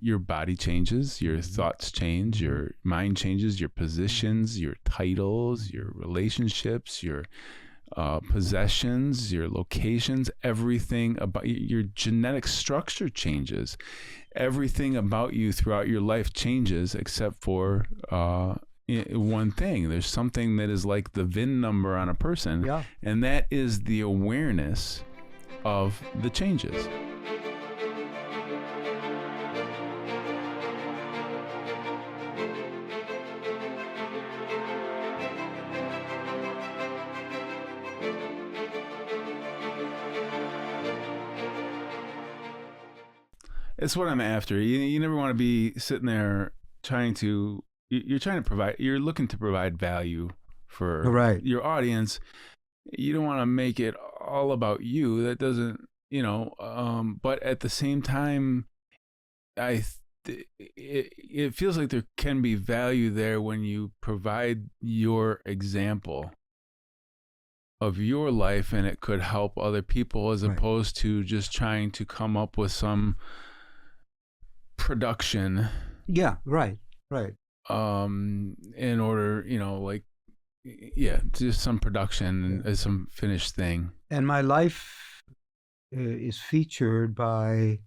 your body changes, your thoughts change, your mind changes, your positions, your titles, your relationships, your possessions, your locations, everything about your genetic structure changes. Everything about you throughout your life changes except for one thing. There's something that is like the VIN number on a person, Yeah. and that is the awareness of the changes. It's what I'm after. You never want to be sitting there trying to, you're trying to provide, you're looking to provide value for Right. your audience. You don't want to make it all about you. That doesn't, but at the same time, it feels like there can be value there when you provide your example of your life, and it could help other people, as Right. opposed to just trying to come up with some production Yeah. Right. in order, just some production as some finished thing. And my life is featured by,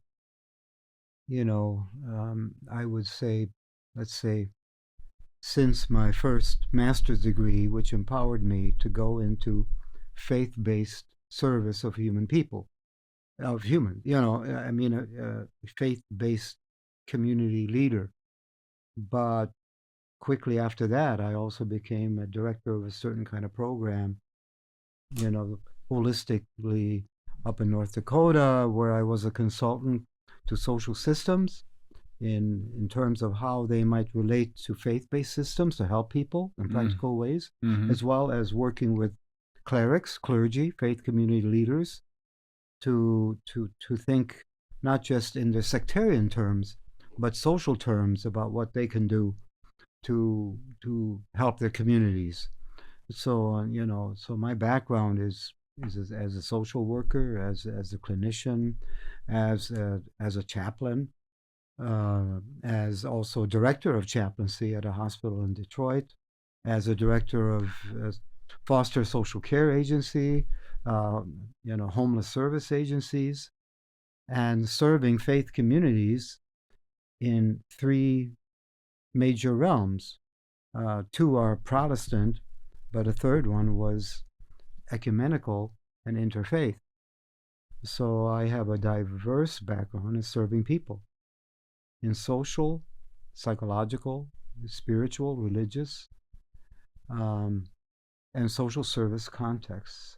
I would say, let's say, since my first master's degree, which empowered me to go into faith-based service of faith-based community leader. But quickly after that, I also became a director of a certain kind of program, holistically up in North Dakota, where I was a consultant to social systems in terms of how they might relate to faith-based systems to help people in practical ways, as well as working with clerics, clergy, faith community leaders to think not just in the sectarian terms, but social terms about what they can do to help their communities. So so my background is as a social worker, as a clinician, as a chaplain, as also director of chaplaincy at a hospital in Detroit, as a director of foster social care agency, homeless service agencies, and serving faith communities in 3 major realms. 2 are Protestant, but a third one was ecumenical and interfaith. So I have a diverse background in serving people in social, psychological, spiritual, religious, and social service contexts.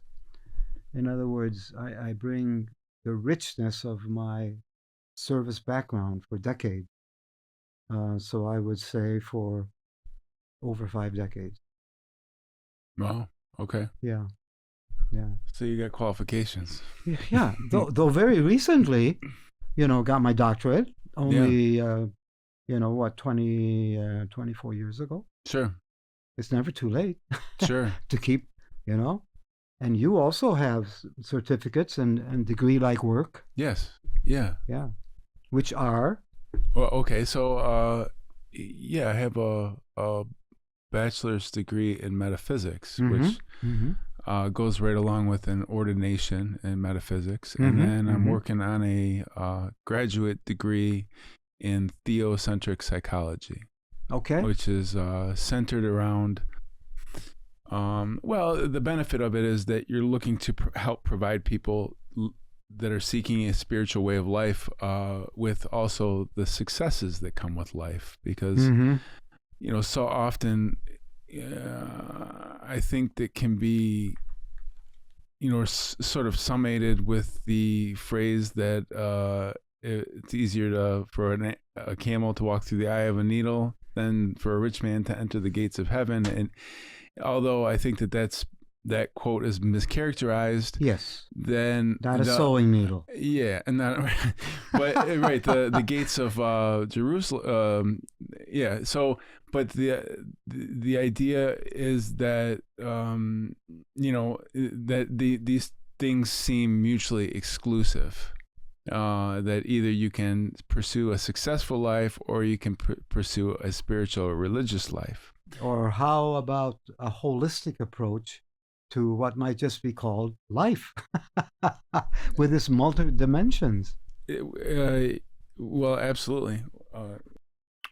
In other words, I bring the richness of my service background for decades. So I would say for over 5 decades. Wow. Okay. Yeah. So you got qualifications. Yeah. Though very recently, got my doctorate only, 24 years ago. Sure. It's never too late. Sure. To keep, And you also have certificates and degree-like work. Yes. Yeah. Yeah. Which are? Well, okay. So, I have a bachelor's degree in metaphysics, which goes right along with an ordination in metaphysics. And then I'm working on a graduate degree in theocentric psychology. Okay. Which is centered around, the benefit of it is that you're looking to help provide people that are seeking a spiritual way of life with also the successes that come with life. Because, so often I think that can be, sort of summated with the phrase that it's easier for a camel to walk through the eye of a needle than for a rich man to enter the gates of heaven. And although I think that quote is mischaracterized, yes, then not a sewing needle. Yeah, and not, but right, the gates of Jerusalem. So, but the idea is that that these things seem mutually exclusive. that either you can pursue a successful life or you can pursue a spiritual or religious life. Or how about a holistic approach to what might just be called life with its multi dimensions? Well, absolutely.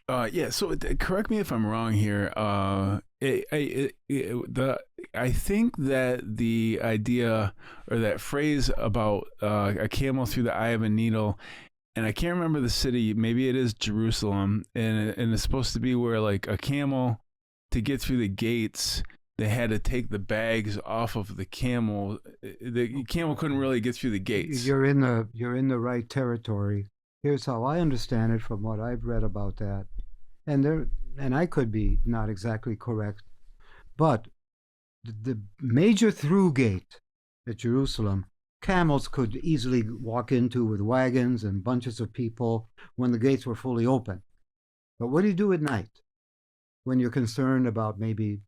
Yeah. So correct me if I'm wrong here. I think that the idea or that phrase about a camel through the eye of a needle, and I can't remember the city. Maybe it is Jerusalem, and it's supposed to be where like a camel, to get through the gates, they had to take the bags off of the camel. The camel couldn't really get through the gates. You're in the right territory. Here's how I understand it from what I've read about that. And I could be not exactly correct, but the major through gate at Jerusalem, camels could easily walk into with wagons and bunches of people when the gates were fully open. But what do you do at night when you're concerned about maybe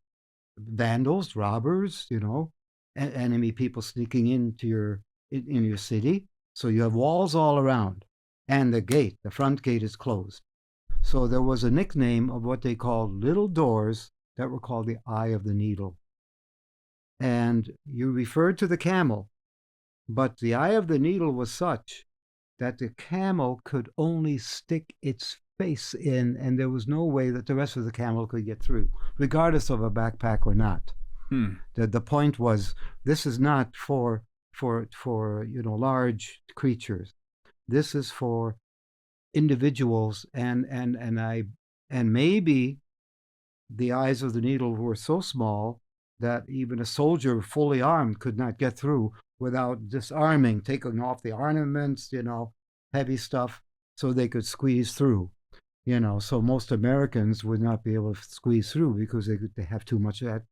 vandals, robbers, enemy people sneaking into in your city? So you have walls all around, and the front gate is closed. So there was a nickname of what they called little doors that were called the eye of the needle. And you referred to the camel, but the eye of the needle was such that the camel could only stick its face in, and there was no way that the rest of the camel could get through, regardless of a backpack or not. The point was, this is not for large creatures. This is for individuals, and maybe the eyes of the needle were so small that even a soldier fully armed could not get through without disarming, taking off the ornaments, heavy stuff, so they could squeeze through. So most Americans would not be able to squeeze through because they have too much at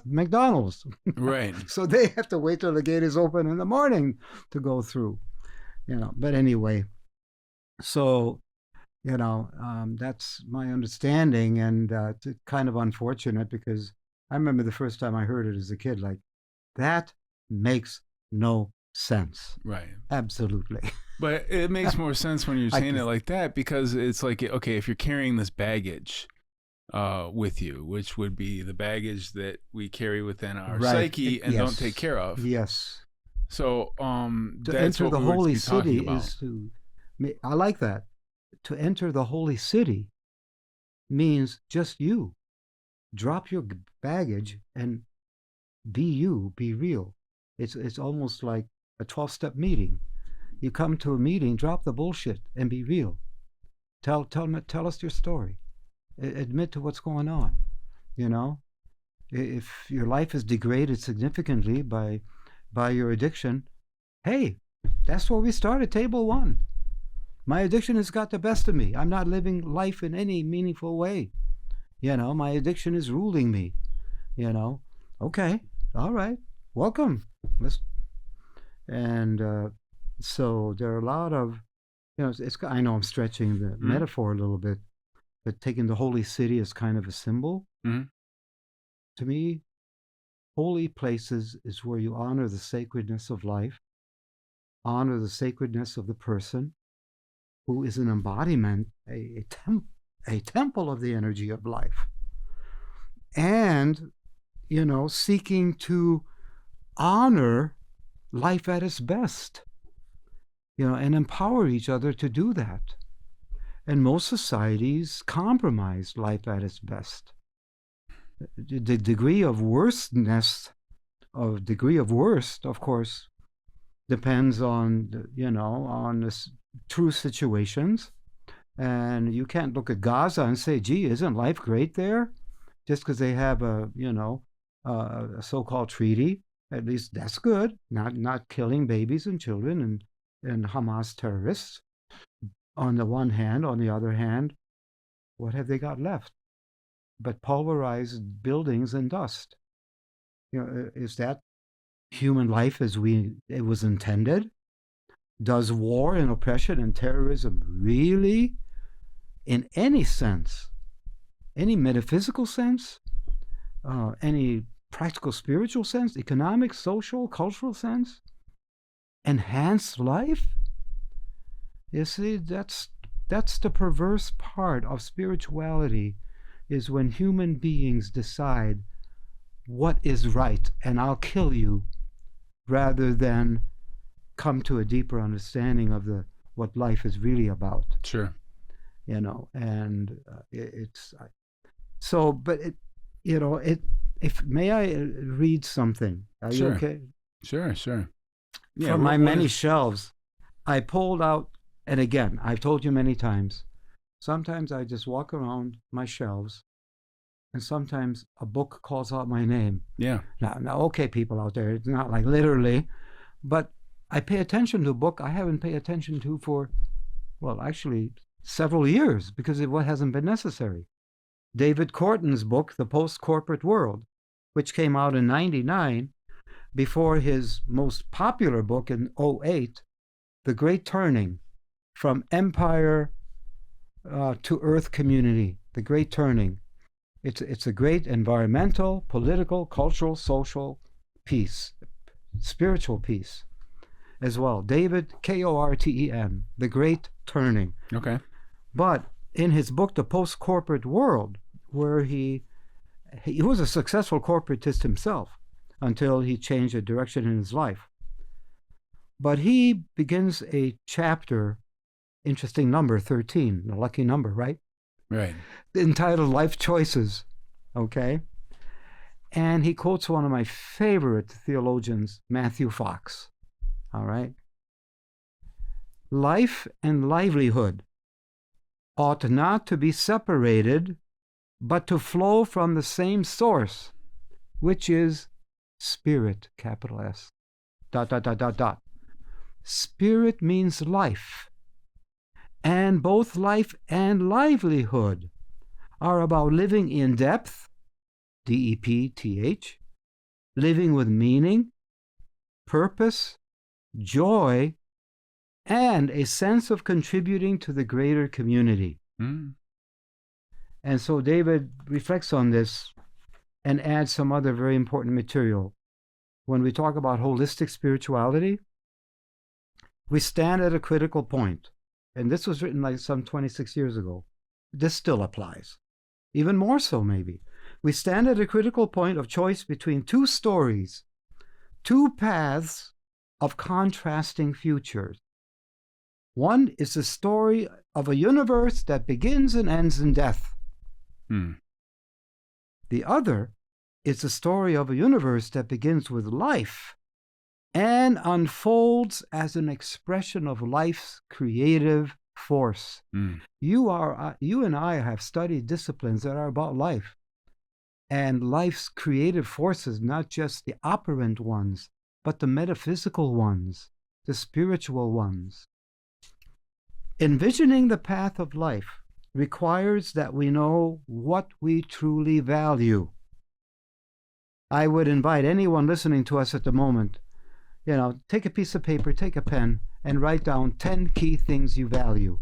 McDonald's. Right. So they have to wait till the gate is open in the morning to go through. But anyway, so that's my understanding, and it's kind of unfortunate because I remember the first time I heard it as a kid, like, that makes no sense. Right. Absolutely. But it makes more sense when you're saying it like that, because it's like, okay, if you're carrying this baggage with you, which would be the baggage that we carry within our psyche and don't take care of. Yes. So to that's enter what the we holy were city about. is I like that. To enter the holy city means just you. Drop your baggage and be you, be real. It's almost like a 12-step meeting. You come to a meeting, drop the bullshit and be real. Tell us your story. Admit to what's going on. If your life is degraded significantly by your addiction, hey, that's where we start at table one. My addiction has got the best of me. I'm not living life in any meaningful way. My addiction is ruling me. Okay, all right, welcome. So there are a lot of, I know I'm stretching the metaphor a little bit, but taking the holy city as kind of a symbol. To me, holy places is where you honor the sacredness of life, honor the sacredness of the person who is an embodiment, a temple of the energy of life, and seeking to honor life at its best, and empower each other to do that. And most societies compromise life at its best. The degree of worst, of course, depends on on the true situations. And you can't look at Gaza and say, gee, isn't life great there? Just because they have a so-called treaty. At least that's good. Not killing babies and children and Hamas terrorists. On the one hand, on the other hand, what have they got left but pulverized buildings and dust? Is that human life as it was intended? Does war and oppression and terrorism really, in any sense, any metaphysical sense, any practical spiritual sense, economic, social, cultural sense, enhance life? You see, that's the perverse part of spirituality, is when human beings decide what is right and I'll kill you, rather than come to a deeper understanding of what life is really about. Sure. And it's so, but if may I read something? Are you okay? Sure. Yeah, from my many shelves, I pulled out, and again, I've told you many times, sometimes I just walk around my shelves, and sometimes a book calls out my name. Yeah. Now, okay, people out there, it's not like literally, but I pay attention to a book I haven't paid attention to for, well, actually, several years, because it hasn't been necessary. David Corton's book, The Post-Corporate World, which came out in '99, before his most popular book in '08, The Great Turning, From Empire to Earth Community, The Great Turning. It's a great environmental, political, cultural, social peace, spiritual peace as well. David, Korten, The Great Turning. Okay. But in his book, The Post-Corporate World, where he was a successful corporatist himself until he changed the direction in his life. But he begins a chapter, interesting number, 13, a lucky number, right? Right. Entitled Life Choices, okay? And he quotes one of my favorite theologians, Matthew Fox, all right? Life and livelihood ought not to be separated, but to flow from the same source, which is spirit, capital S, ... Spirit means life. And both life and livelihood are about living in depth, DEPTH, living with meaning, purpose, joy, and a sense of contributing to the greater community. Mm. And so David reflects on this and adds some other very important material. When we talk about holistic spirituality, we stand at a critical point. And this was written like some 26 years ago. This still applies. Even more so, maybe. We stand at a critical point of choice between two stories, two paths of contrasting futures. One is the story of a universe that begins and ends in death. Hmm. The other is the story of a universe that begins with life and unfolds as an expression of life's creative force. Mm. You and I have studied disciplines that are about life and life's creative forces, not just the operant ones, but the metaphysical ones, the spiritual ones. Envisioning the path of life requires that we know what we truly value. I would invite anyone listening to us at the moment, take a piece of paper, take a pen, and write down 10 key things you value.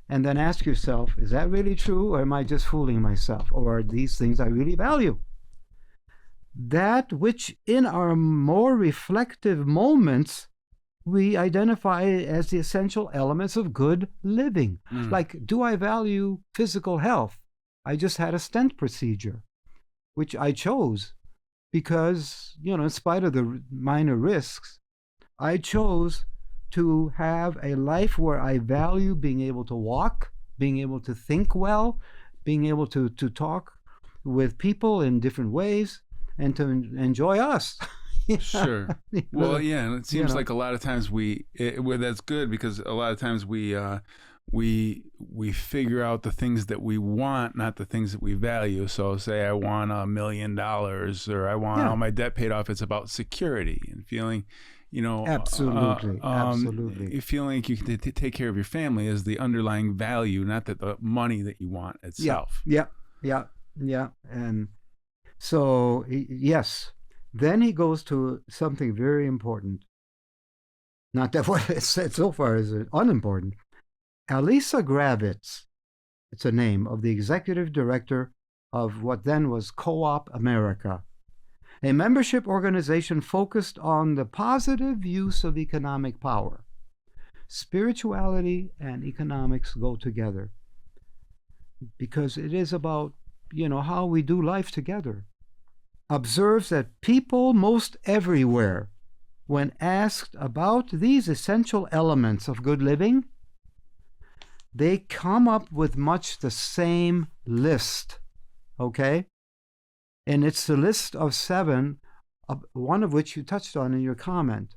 And then ask yourself, is that really true, or am I just fooling myself? Or are these things I really value? That which in our more reflective moments, we identify as the essential elements of good living. Mm. Like, do I value physical health? I just had a stent procedure, which I chose because, in spite of the minor risks, I chose to have a life where I value being able to walk, being able to think well, being able to talk with people in different ways, and to enjoy us. Sure. Well, yeah, and it seems like a lot of times that's good, because a lot of times we figure out the things that we want, not the things that we value. So say I want $1 million, or I want all my debt paid off. It's about security and feeling, absolutely. Feeling like you can take care of your family is the underlying value, not that the money that you want itself. Yeah. And so, yes. Then he goes to something very important. Not that what I said so far is unimportant. Alisa Gravitz, it's a name of the executive director of what then was Co-op America, a membership organization focused on the positive use of economic power. Spirituality and economics go together because it is about, how we do life together. Observes that people most everywhere, when asked about these essential elements of good living, they come up with much the same list, okay? And it's the list of 7, one of which you touched on in your comment.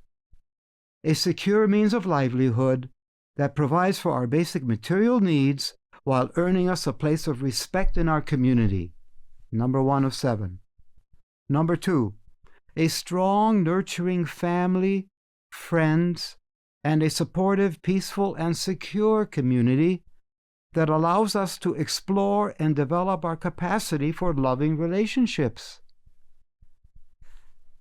A secure means of livelihood that provides for our basic material needs while earning us a place of respect in our community. Number 1 of 7. Number 2, a strong, nurturing family, friends, and a supportive, peaceful, and secure community that allows us to explore and develop our capacity for loving relationships.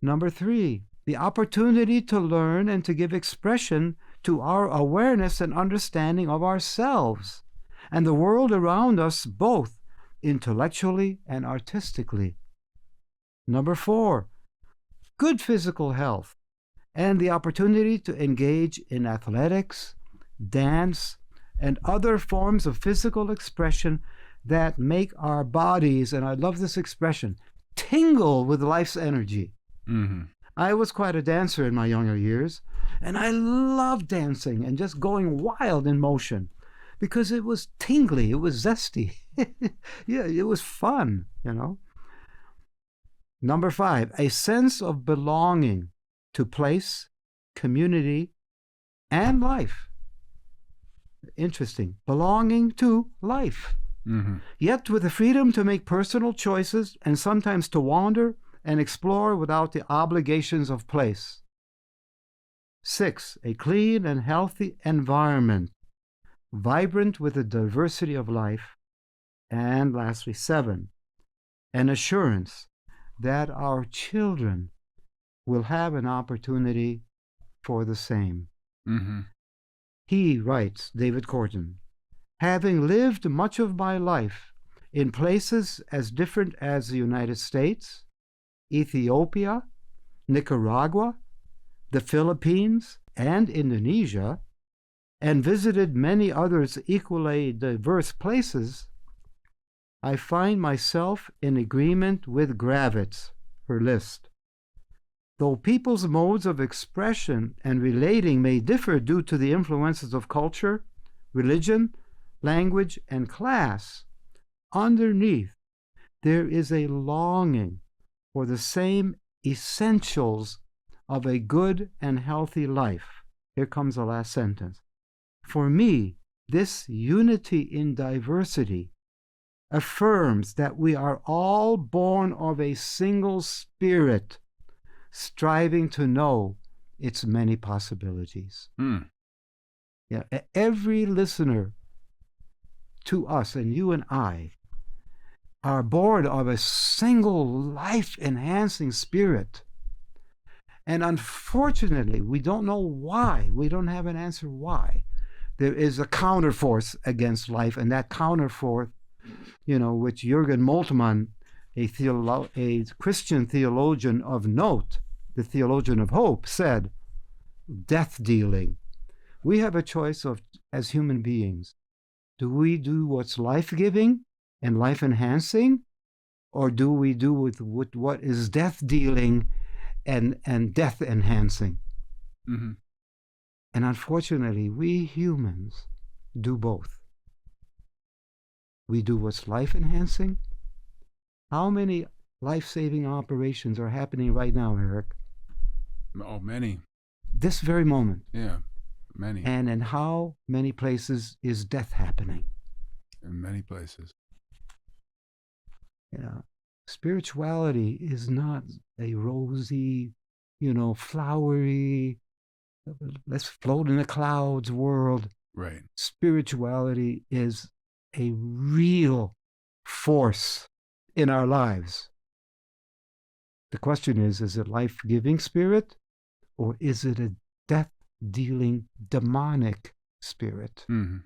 Number 3, the opportunity to learn and to give expression to our awareness and understanding of ourselves and the world around us, both intellectually and artistically. Number 4, good physical health and the opportunity to engage in athletics, dance, and other forms of physical expression that make our bodies, and I love this expression, tingle with life's energy. Mm-hmm. I was quite a dancer in my younger years, and I loved dancing and just going wild in motion because it was tingly, it was zesty. Yeah, it was fun, Number 5, a sense of belonging to place, community, and life. Interesting. Belonging to life. Mm-hmm. Yet with the freedom to make personal choices and sometimes to wander and explore without the obligations of place. 6, a clean and healthy environment, vibrant with the diversity of life. And lastly, 7, an assurance that our children will have an opportunity for the same. Mm-hmm. He writes, David Corton, having lived much of my life in places as different as the United States, Ethiopia, Nicaragua, the Philippines, and Indonesia, and visited many others equally diverse places, I find myself in agreement with Gravitz, her list. Though people's modes of expression and relating may differ due to the influences of culture, religion, language, and class, underneath there is a longing for the same essentials of a good and healthy life. Here comes the last sentence. For me, this unity in diversity affirms that we are all born of a single spirit, striving to know its many possibilities. Yeah, every listener to us, and you and I, are born of a single life-enhancing spirit. And unfortunately, we don't know why. We don't have an answer why. There is a counterforce against life, and that counterforce, which Jürgen Moltmann, a Christian theologian of note, the theologian of hope, said, death dealing. We have a choice as human beings. Do we do what's life-giving and life-enhancing, or do we do with what is death-dealing and death-enhancing? Mm-hmm. And unfortunately, we humans do both. We do what's life-enhancing. How many life-saving operations are happening right now, Eric? Oh, many. This very moment. Yeah, many. And in how many places is death happening? In many places. Yeah. Spirituality is not a rosy, flowery, let's float in the clouds world. Right. Spirituality is a real force in our lives. The question is it life-giving spirit, or is it a death-dealing demonic spirit? Mm-hmm.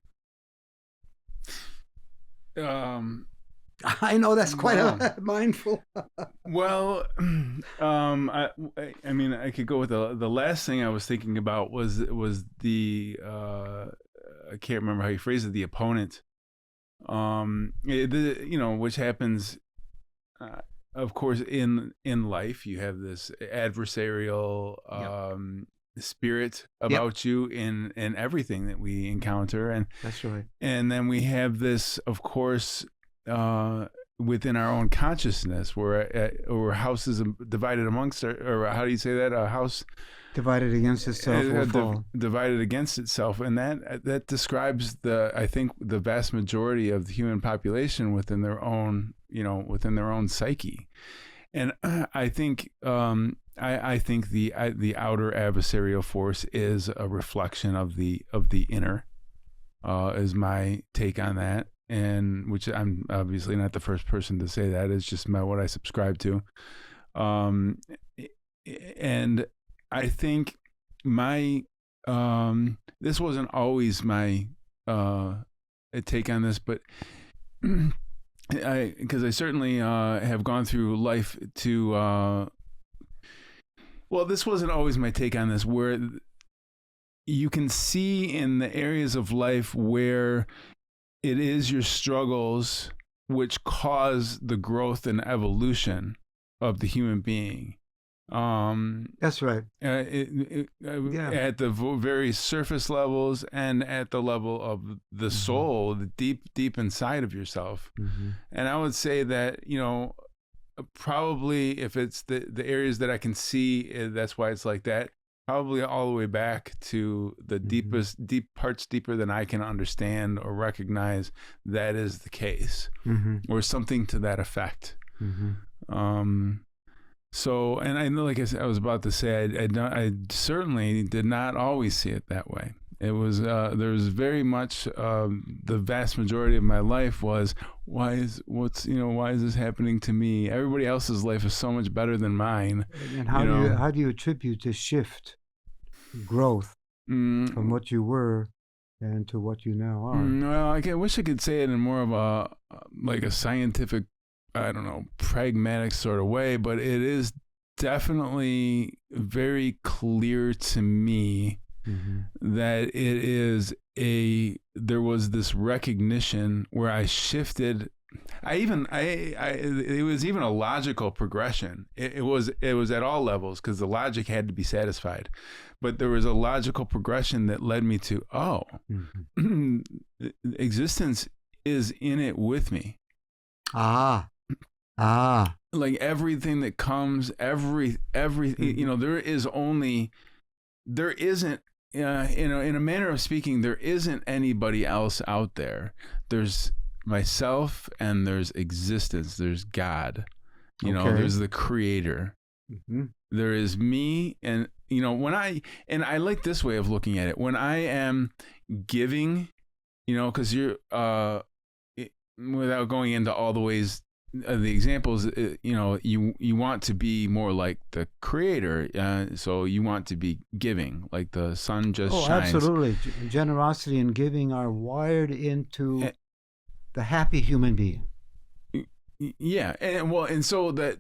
I know that's quite Wow. mindful. Well, I mean, I could go with the last thing I was thinking about was the I can't remember how you phrased it, the opponent. Which happens, uh, of course, in life. You have this adversarial spirit about you in everything that we encounter, and That's right. and then we have this, of course, within our own consciousness, where a house is divided amongst, or how do you say that? A house Divided against itself will fall. divided against itself, and that describes I think the vast majority of the human population within their own psyche. And I think I think the outer adversarial force is a reflection of the inner, is my take on that, and which I'm obviously not the first person to say that. It's just what I subscribe to, and I think my this wasn't always my take on this, but because I certainly have gone through life to well, this wasn't always my take on this, where you can see in the areas of life where it is your struggles which cause the growth and evolution of the human being. That's right. At the very surface levels and at the level of the soul, the deep inside of yourself. And I would say that, probably if it's the areas that I can see, that's why it's like that. Probably all the way back to the deep parts, deeper than I can understand or recognize, that is the case, or something to that effect. So, and I know, like I was about to say, I certainly did not always see it that way. It was there was very much the vast majority of my life was, why is this happening to me? Everybody else's life is so much better than mine. And how do you attribute this shift, growth, from what you were and to what you now are? Well, I wish I could say it in more of a scientific, I don't know, pragmatic sort of way, but it is definitely very clear to me that there was this recognition where I shifted. It was even a logical progression. It was at all levels, because the logic had to be satisfied, but there was a logical progression that led me to, existence is in it with me. Like everything that comes, there isn't, in a manner of speaking, there isn't anybody else out there. There's myself, and there's existence. There's God, there's the creator. There is me. And, and I like this way of looking at it. When I am giving, cause you're, without going into all the ways, the examples, you want to be more like the creator, so you want to be giving, like the sun just shines. Absolutely. Generosity and giving are wired into the happy human being. Yeah, and so that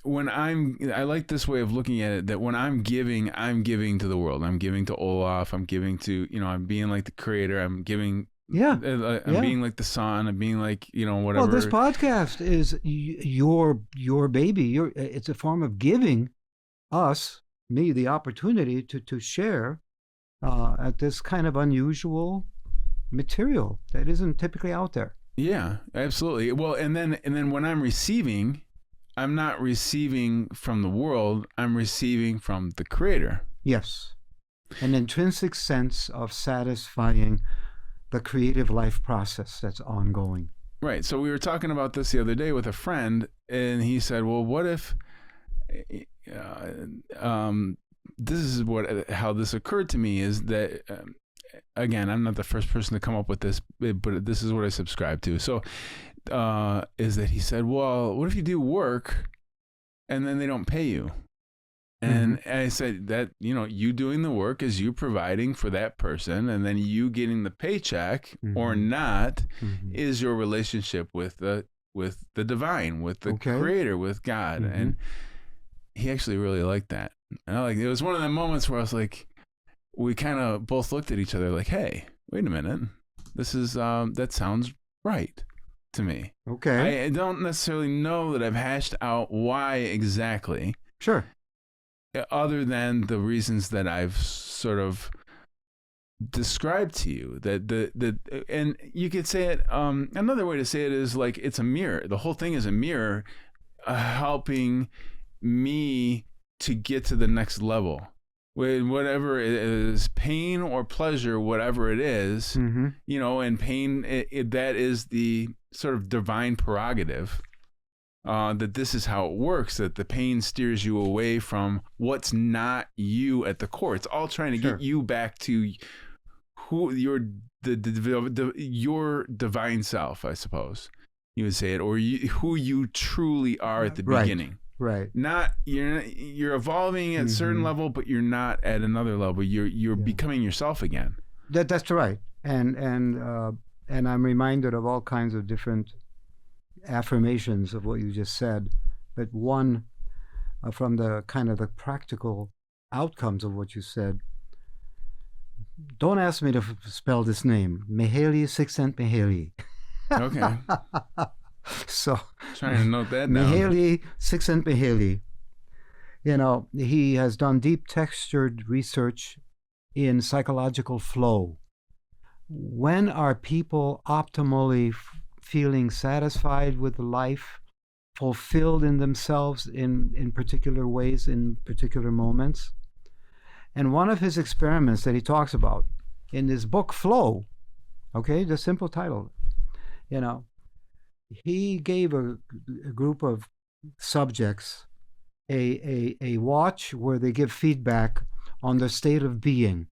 when I like this way of looking at it, that when I'm giving to the world. I'm giving to Olaf. I'm giving to, I'm being like the creator. I'm giving. I'm being like the sun. I'm being like, whatever. Well, this podcast is your baby. It's a form of giving me, the opportunity to share at this kind of unusual material that isn't typically out there. Yeah, absolutely. Well, and then when I'm receiving, I'm not receiving from the world. I'm receiving from the creator. Yes, an intrinsic sense of satisfying the creative life process that's ongoing. Right. So we were talking about this the other day with a friend, and he said, well, what if, this is how this occurred to me, is that, again, I'm not the first person to come up with this, but this is what I subscribe to. So, is that he said, well, what if you do work and then they don't pay you? And I said that, you doing the work is you providing for that person, and then you getting the paycheck or not is your relationship with the the divine, with the Okay. creator, with God. Mhm. And he actually really liked that. And it was one of the moments where I was like, we kind of both looked at each other like, hey, wait a minute. This is, that sounds right to me. Okay. I don't necessarily know that I've hashed out why exactly, Sure. other than the reasons that I've sort of described to you. And you could say it, another way to say it is like it's a mirror. The whole thing is a mirror, helping me to get to the next level. With whatever it is, pain or pleasure, whatever it is, Mm-hmm. And pain, that is the sort of divine prerogative, that this is how it works, that the pain steers you away from what's not you at the core. It's all trying to Sure. get you back to who your divine self, I suppose you would say it, or who you truly are at the Right. beginning. Right. Not you're evolving at a certain level, but you're not at another level. You're becoming yourself again. That's right. And I'm reminded of all kinds of different affirmations of what you just said. But one from the kind of the practical outcomes of what you said. Don't ask me to spell this name. Mihaly Csikszentmihalyi. Okay. So Trying to note that down. Mihaly Csikszentmihalyi, he has done deep textured research in psychological flow. When are people optimally feeling satisfied with life, fulfilled in themselves in particular ways, in particular moments? And one of his experiments that he talks about in his book, Flow, okay, the simple title, he gave a group of subjects a watch where they give feedback on their state of being.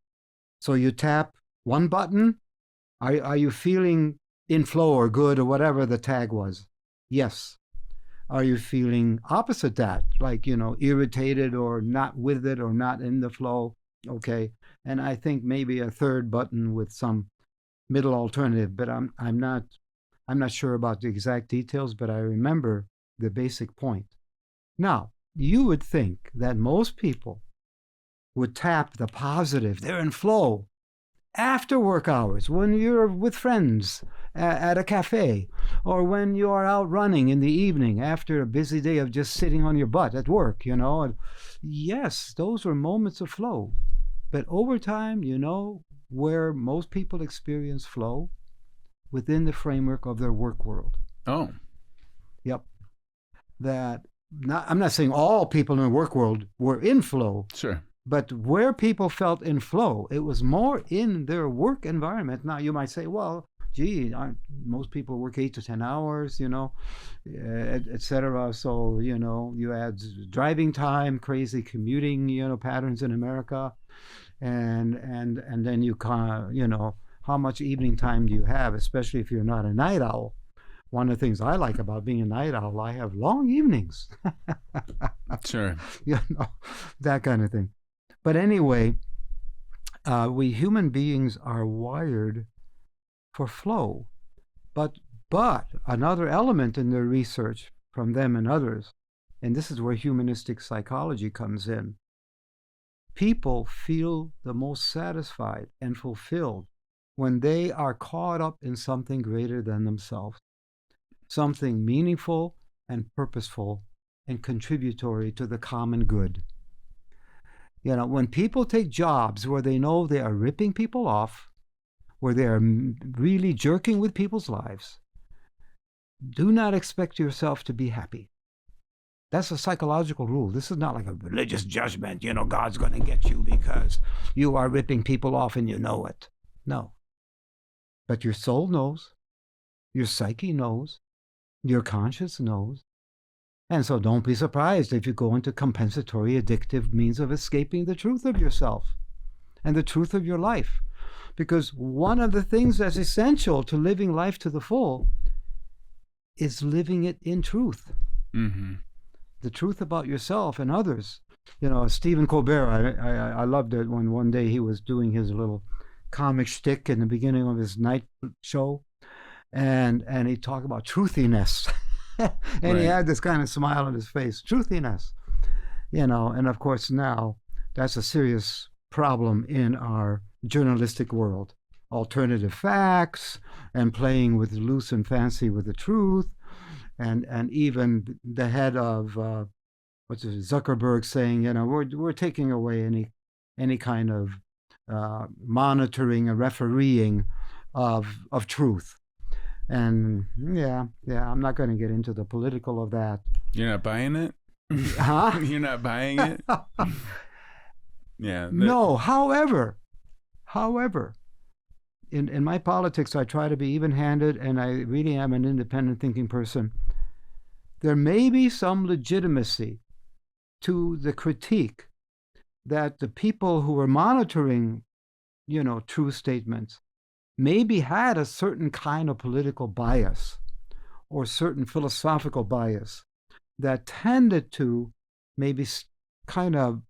So you tap one button, are you feeling in flow or good or whatever the tag was? Yes. Are you feeling opposite that, like, irritated or not with it or not in the flow? Okay. And I think maybe a third button with some middle alternative, but I'm not sure about the exact details, but I remember the basic point. Now, you would think that most people would tap the positive, they're in flow, after work hours, when you're with friends at a cafe, or when you are out running in the evening after a busy day of just sitting on your butt at work, Yes, those are moments of flow. But over time, where most people experience flow? Within the framework of their work world. Oh. Yep. I'm not saying all people in the work world were in flow. Sure. But where people felt in flow, it was more in their work environment. Now, you might say, well, gee, most people work 8 to 10 hours, et cetera. So, you add driving time, crazy commuting, patterns in America. And then you how much evening time do you have, especially if you're not a night owl? One of the things I like about being a night owl, I have long evenings. Sure. That kind of thing. But anyway, we human beings are wired for flow. But another element in their research from them and others, and this is where humanistic psychology comes in, people feel the most satisfied and fulfilled when they are caught up in something greater than themselves, something meaningful and purposeful and contributory to the common good. When people take jobs where they know they are ripping people off, where they are really jerking with people's lives, do not expect yourself to be happy. That's a psychological rule. This is not like a religious judgment. God's going to get you because you are ripping people off and you know it. No. But your soul knows, your psyche knows, your conscience knows. And so don't be surprised if you go into compensatory, addictive means of escaping the truth of yourself and the truth of your life. Because one of the things that's essential to living life to the full is living it in truth. Mm-hmm. The truth about yourself and others. Stephen Colbert, I loved it when one day he was doing his little comic shtick in the beginning of his night show, and he talked about truthiness. And he had this kind of smile on his face, truthiness, and of course now that's a serious problem in our journalistic world. Alternative facts and playing with loose and fancy with the truth, and even the head of what's it, Zuckerberg saying, we're taking away any kind of monitoring and refereeing of truth. And yeah, I'm not going to get into the political of that. You're not buying it? Huh? You're not buying it? Yeah. No, however, in my politics, I try to be even-handed, and I really am an independent thinking person. There may be some legitimacy to the critique that the people who were monitoring, true statements maybe had a certain kind of political bias or certain philosophical bias that tended to maybe kind of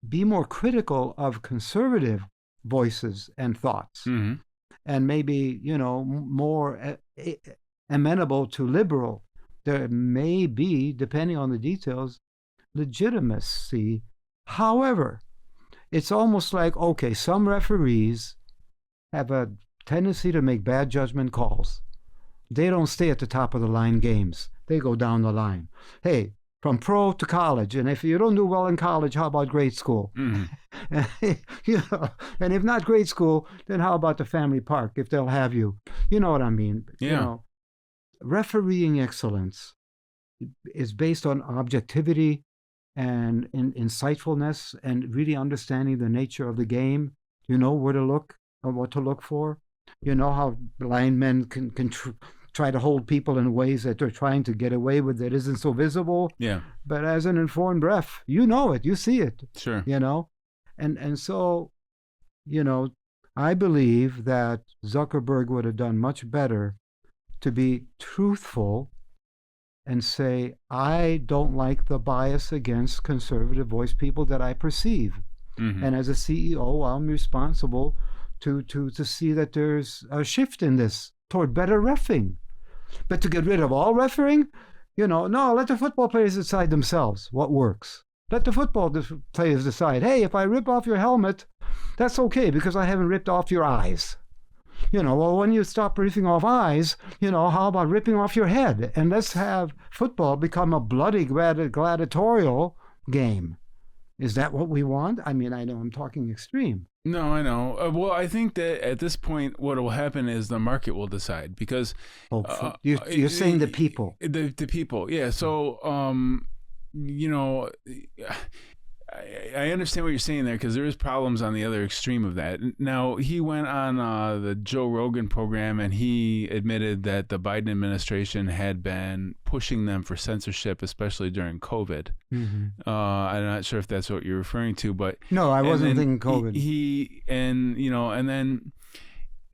be more critical of conservative voices and thoughts, mm-hmm. and maybe, more amenable to liberal. There may be, depending on the details, legitimacy. However, it's almost like, okay, some referees have a tendency to make bad judgment calls. They don't stay at the top of the line games. They go down the line. Hey, from pro to college, and if you don't do well in college, how about grade school? Mm-hmm. And if not grade school, then how about the family park, if they'll have you? You know what I mean? Yeah. Refereeing excellence is based on objectivity and insightfulness and really understanding the nature of the game. You know where to look or what to look for. You know how blind men can try to hold people in ways that they're trying to get away with that isn't so visible. Yeah. But as an informed ref, you know it, you see it. Sure. And so, I believe that Zuckerberg would have done much better to be truthful and say, I don't like the bias against conservative voice people that I perceive. Mm-hmm. And as a CEO, I'm responsible to see that there's a shift in this toward better reffing. But to get rid of all refereeing, no, let the football players decide themselves what works. Let the football players decide, hey, if I rip off your helmet, that's okay because I haven't ripped off your eyes. Well, when you stop ripping off eyes, how about ripping off your head? And let's have football become a bloody gladiatorial game. Is that what we want? I mean, I know I'm talking extreme. No, I know. Well, I think that at this point, what will happen is the market will decide because you're saying the people. The people, yeah. So, I understand what you're saying there because there is problems on the other extreme of that. Now, he went on the Joe Rogan program and he admitted that the Biden administration had been pushing them for censorship, especially during COVID. Mm-hmm. I'm not sure if that's what you're referring to, but no, I wasn't thinking COVID.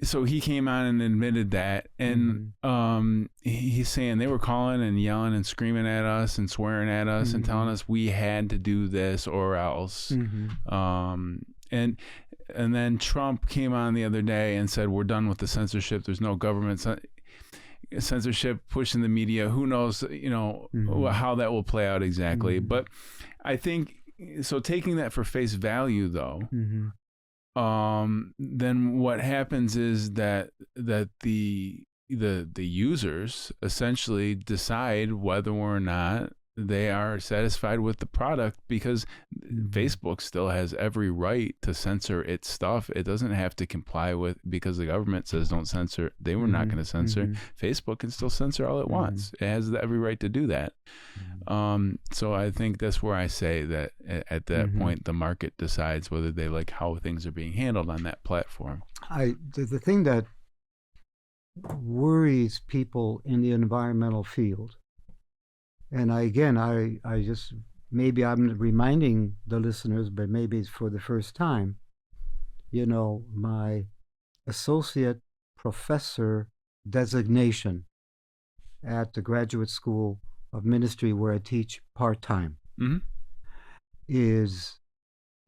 So he came on and admitted that, and he's saying they were calling and yelling and screaming at us and swearing at us and telling us we had to do this or else. And then Trump came on the other day and said we're done with the censorship. There's no government censorship pushing the media. Who knows, how that will play out exactly. But I think so. Taking that for face value, though. Then what happens is that the users essentially decide whether or not they are satisfied with the product because Facebook still has every right to censor its stuff. It doesn't have to comply with because the government says don't censor. They were not going to censor. Facebook can still censor all it wants. It has every right to do that. So I think that's where I say that at that point the market decides whether they like how things are being handled on that platform. The thing that worries people in the environmental field, and I just, maybe I'm reminding the listeners, but maybe it's for the first time, my associate professor designation at the Graduate School of Ministry where I teach part-time is,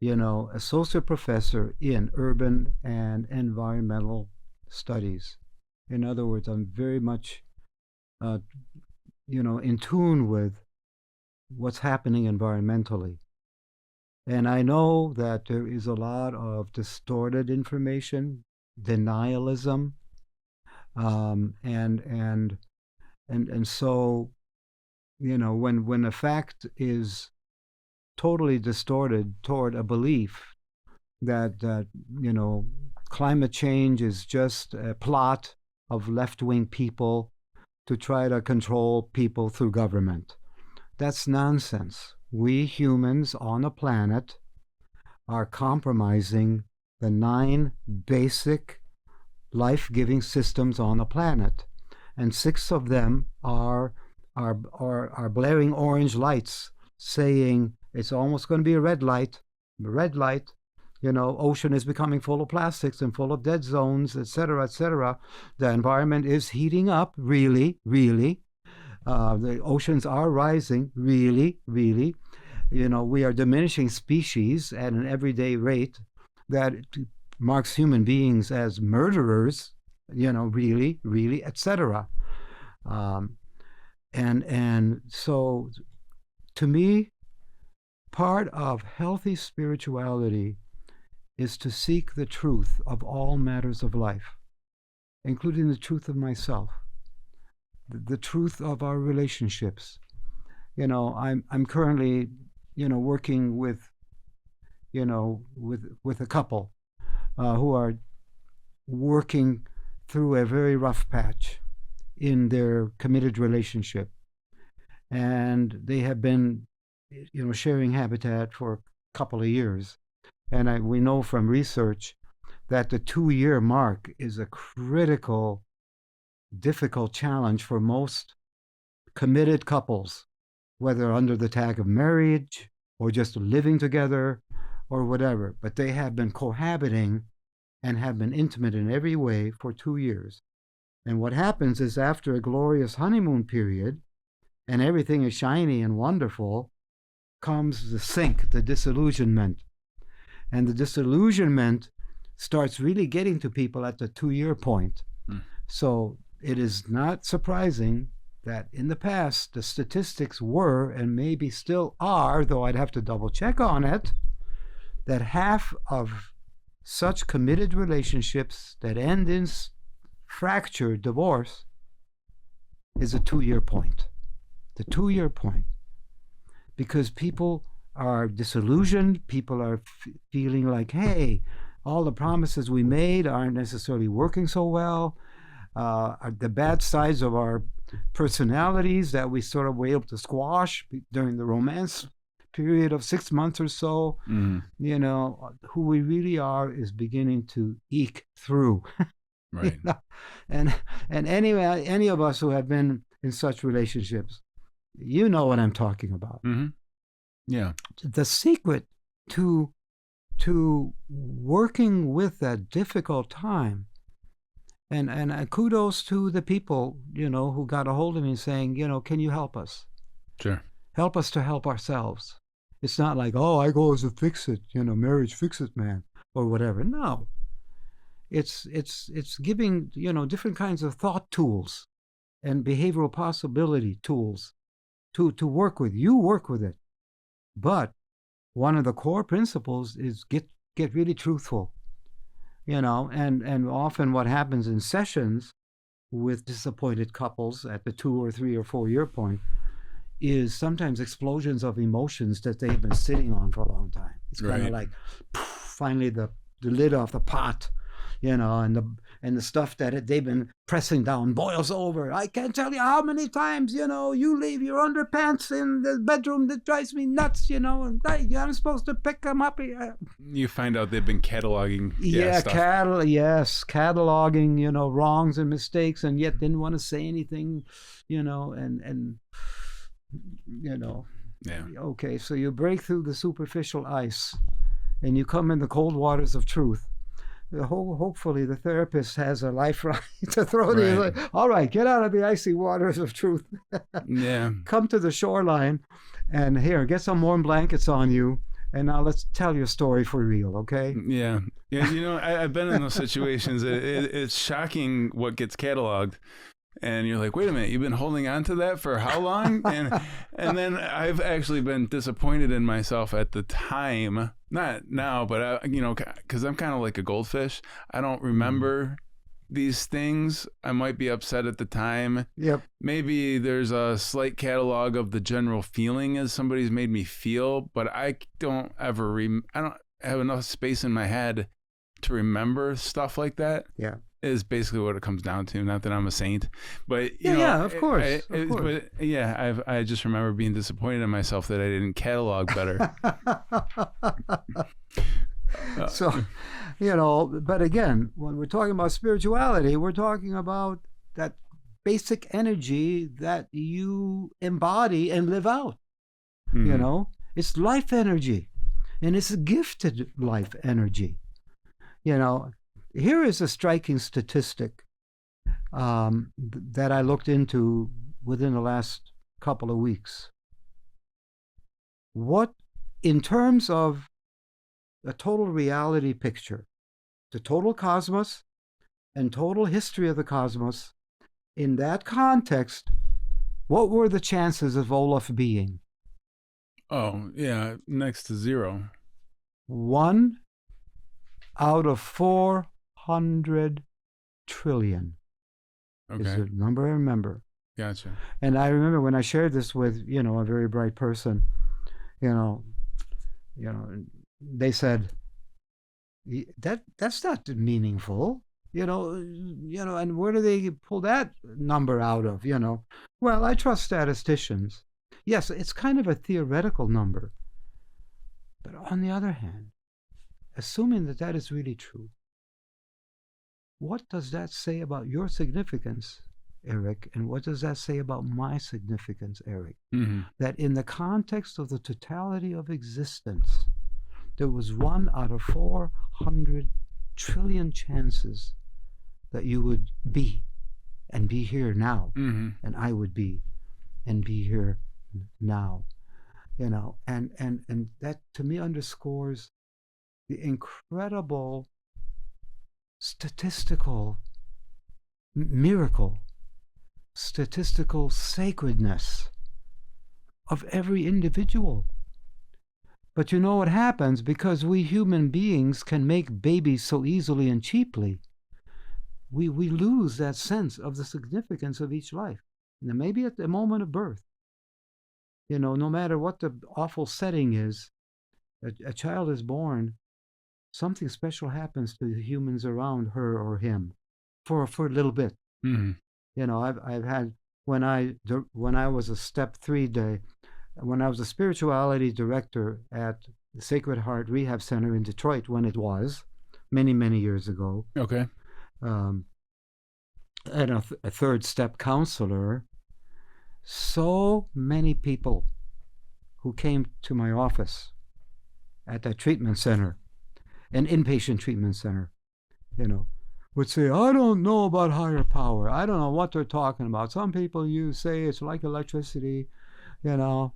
associate professor in urban and environmental studies. In other words, I'm very much in tune with what's happening environmentally. And I know that there is a lot of distorted information, denialism, and so when a fact is totally distorted toward a belief that climate change is just a plot of left-wing people to try to control people through government. That's nonsense. We humans on a planet are compromising the 9 basic life-giving systems on a planet, and 6 of them are blaring orange lights saying it's almost going to be a red light. Ocean is becoming full of plastics and full of dead zones, etc., etc. The environment is heating up, really. The oceans are rising, really. We are diminishing species at an everyday rate that marks human beings as murderers, really, etc. And so, to me, part of healthy spirituality is to seek the truth of all matters of life, including the truth of myself, the truth of our relationships. I'm currently, working with a couple who are working through a very rough patch in their committed relationship, and they have been, sharing habitat for a couple of years. And we know from research that the 2-year mark is a critical, difficult challenge for most committed couples, whether under the tag of marriage or just living together or whatever. But they have been cohabiting and have been intimate in every way for 2 years. And what happens is, after a glorious honeymoon period and everything is shiny and wonderful, comes the sink, the disillusionment. And the disillusionment starts really getting to people at the 2-year point. So it is not surprising that in the past, the statistics were, and maybe still are, though I'd have to double check on it, that half of such committed relationships that end in fracture, divorce, is a 2-year point. The 2-year point. Because people are disillusioned, people are feeling like, hey, all the promises we made aren't necessarily working so well. The bad sides of our personalities that we sort of were able to squash during the romance period of 6 months or so, who we really are is beginning to eke through. Right. And any of us who have been in such relationships, you know what I'm talking about. Mm-hmm. Yeah. The secret to working with that difficult time, and kudos to the people, who got a hold of me saying, can you help us? Sure. Help us to help ourselves. It's not like, oh, I go as a fix-it, marriage fix-it man or whatever. No. It's giving, different kinds of thought tools and behavioral possibility tools to work with. You work with it. But one of the core principles is get really truthful, and often what happens in sessions with disappointed couples at the 2 or 3 or 4 year point is sometimes explosions of emotions that they've been sitting on for a long time. It's kind of like, poof, finally the lid off the pot, and the stuff that they've been pressing down boils over. I can't tell you how many times, you leave your underpants in the bedroom. That drives me nuts, and I'm supposed to pick them up. You find out they've been cataloging. Cataloging, wrongs and mistakes, and yet didn't want to say anything, and Yeah. Okay, so you break through the superficial ice and you come in the cold waters of truth. Hopefully the therapist has a lifeline to throw to you. Like, all right, get out of the icy waters of truth. Yeah. Come to the shoreline, and here, get some warm blankets on you, and now let's tell your story for real, okay? Yeah. Yeah, I've been in those situations. It's shocking what gets cataloged. And you're like, wait a minute, you've been holding on to that for how long? And then I've actually been disappointed in myself at the time, not now, but because I'm kind of like a goldfish. I don't remember these things. I might be upset at the time. Yep. Maybe there's a slight catalog of the general feeling as somebody's made me feel, but I don't ever I don't have enough space in my head to remember stuff like that. Yeah. Is basically what it comes down to. Not that I'm a saint, but of course. But yeah, I just remember being disappointed in myself that I didn't catalog better. So, but again, when we're talking about spirituality, we're talking about that basic energy that you embody and live out. Mm-hmm. It's life energy, and it's a gifted life energy. Here is a striking statistic that I looked into within the last couple of weeks. What, in terms of a total reality picture, the total cosmos and total history of the cosmos, in that context, what were the chances of Olaf being? Oh, yeah, next to zero. 1 out of 400 trillion. Okay. Is the number I remember. Gotcha. And I remember when I shared this with, a very bright person, they said, that's not meaningful, and where do they pull that number out of, Well, I trust statisticians. Yes, it's kind of a theoretical number. But on the other hand, assuming that is really true, what does that say about your significance, Eric? And what does that say about my significance, Eric? Mm-hmm. That in the context of the totality of existence, there was 1 out of 400 trillion chances that you would be and be here now. Mm-hmm. And I would be and be here now. And that to me underscores the incredible statistical miracle, statistical sacredness of every individual. But you know what happens? Because we human beings can make babies so easily and cheaply, we lose that sense of the significance of each life. And maybe at the moment of birth, no matter what the awful setting is, a child is born, something special happens to the humans around her or him for a little bit. Mm-hmm. I've had, when I was a step 3 day, when I was a spirituality director at the Sacred Heart Rehab Center in Detroit, when it was many, many years ago. Okay. And a third step counselor, so many people who came to my office at that treatment center, an inpatient treatment center, would say, I don't know about higher power. I don't know what they're talking about. Some people say it's like electricity, and I'm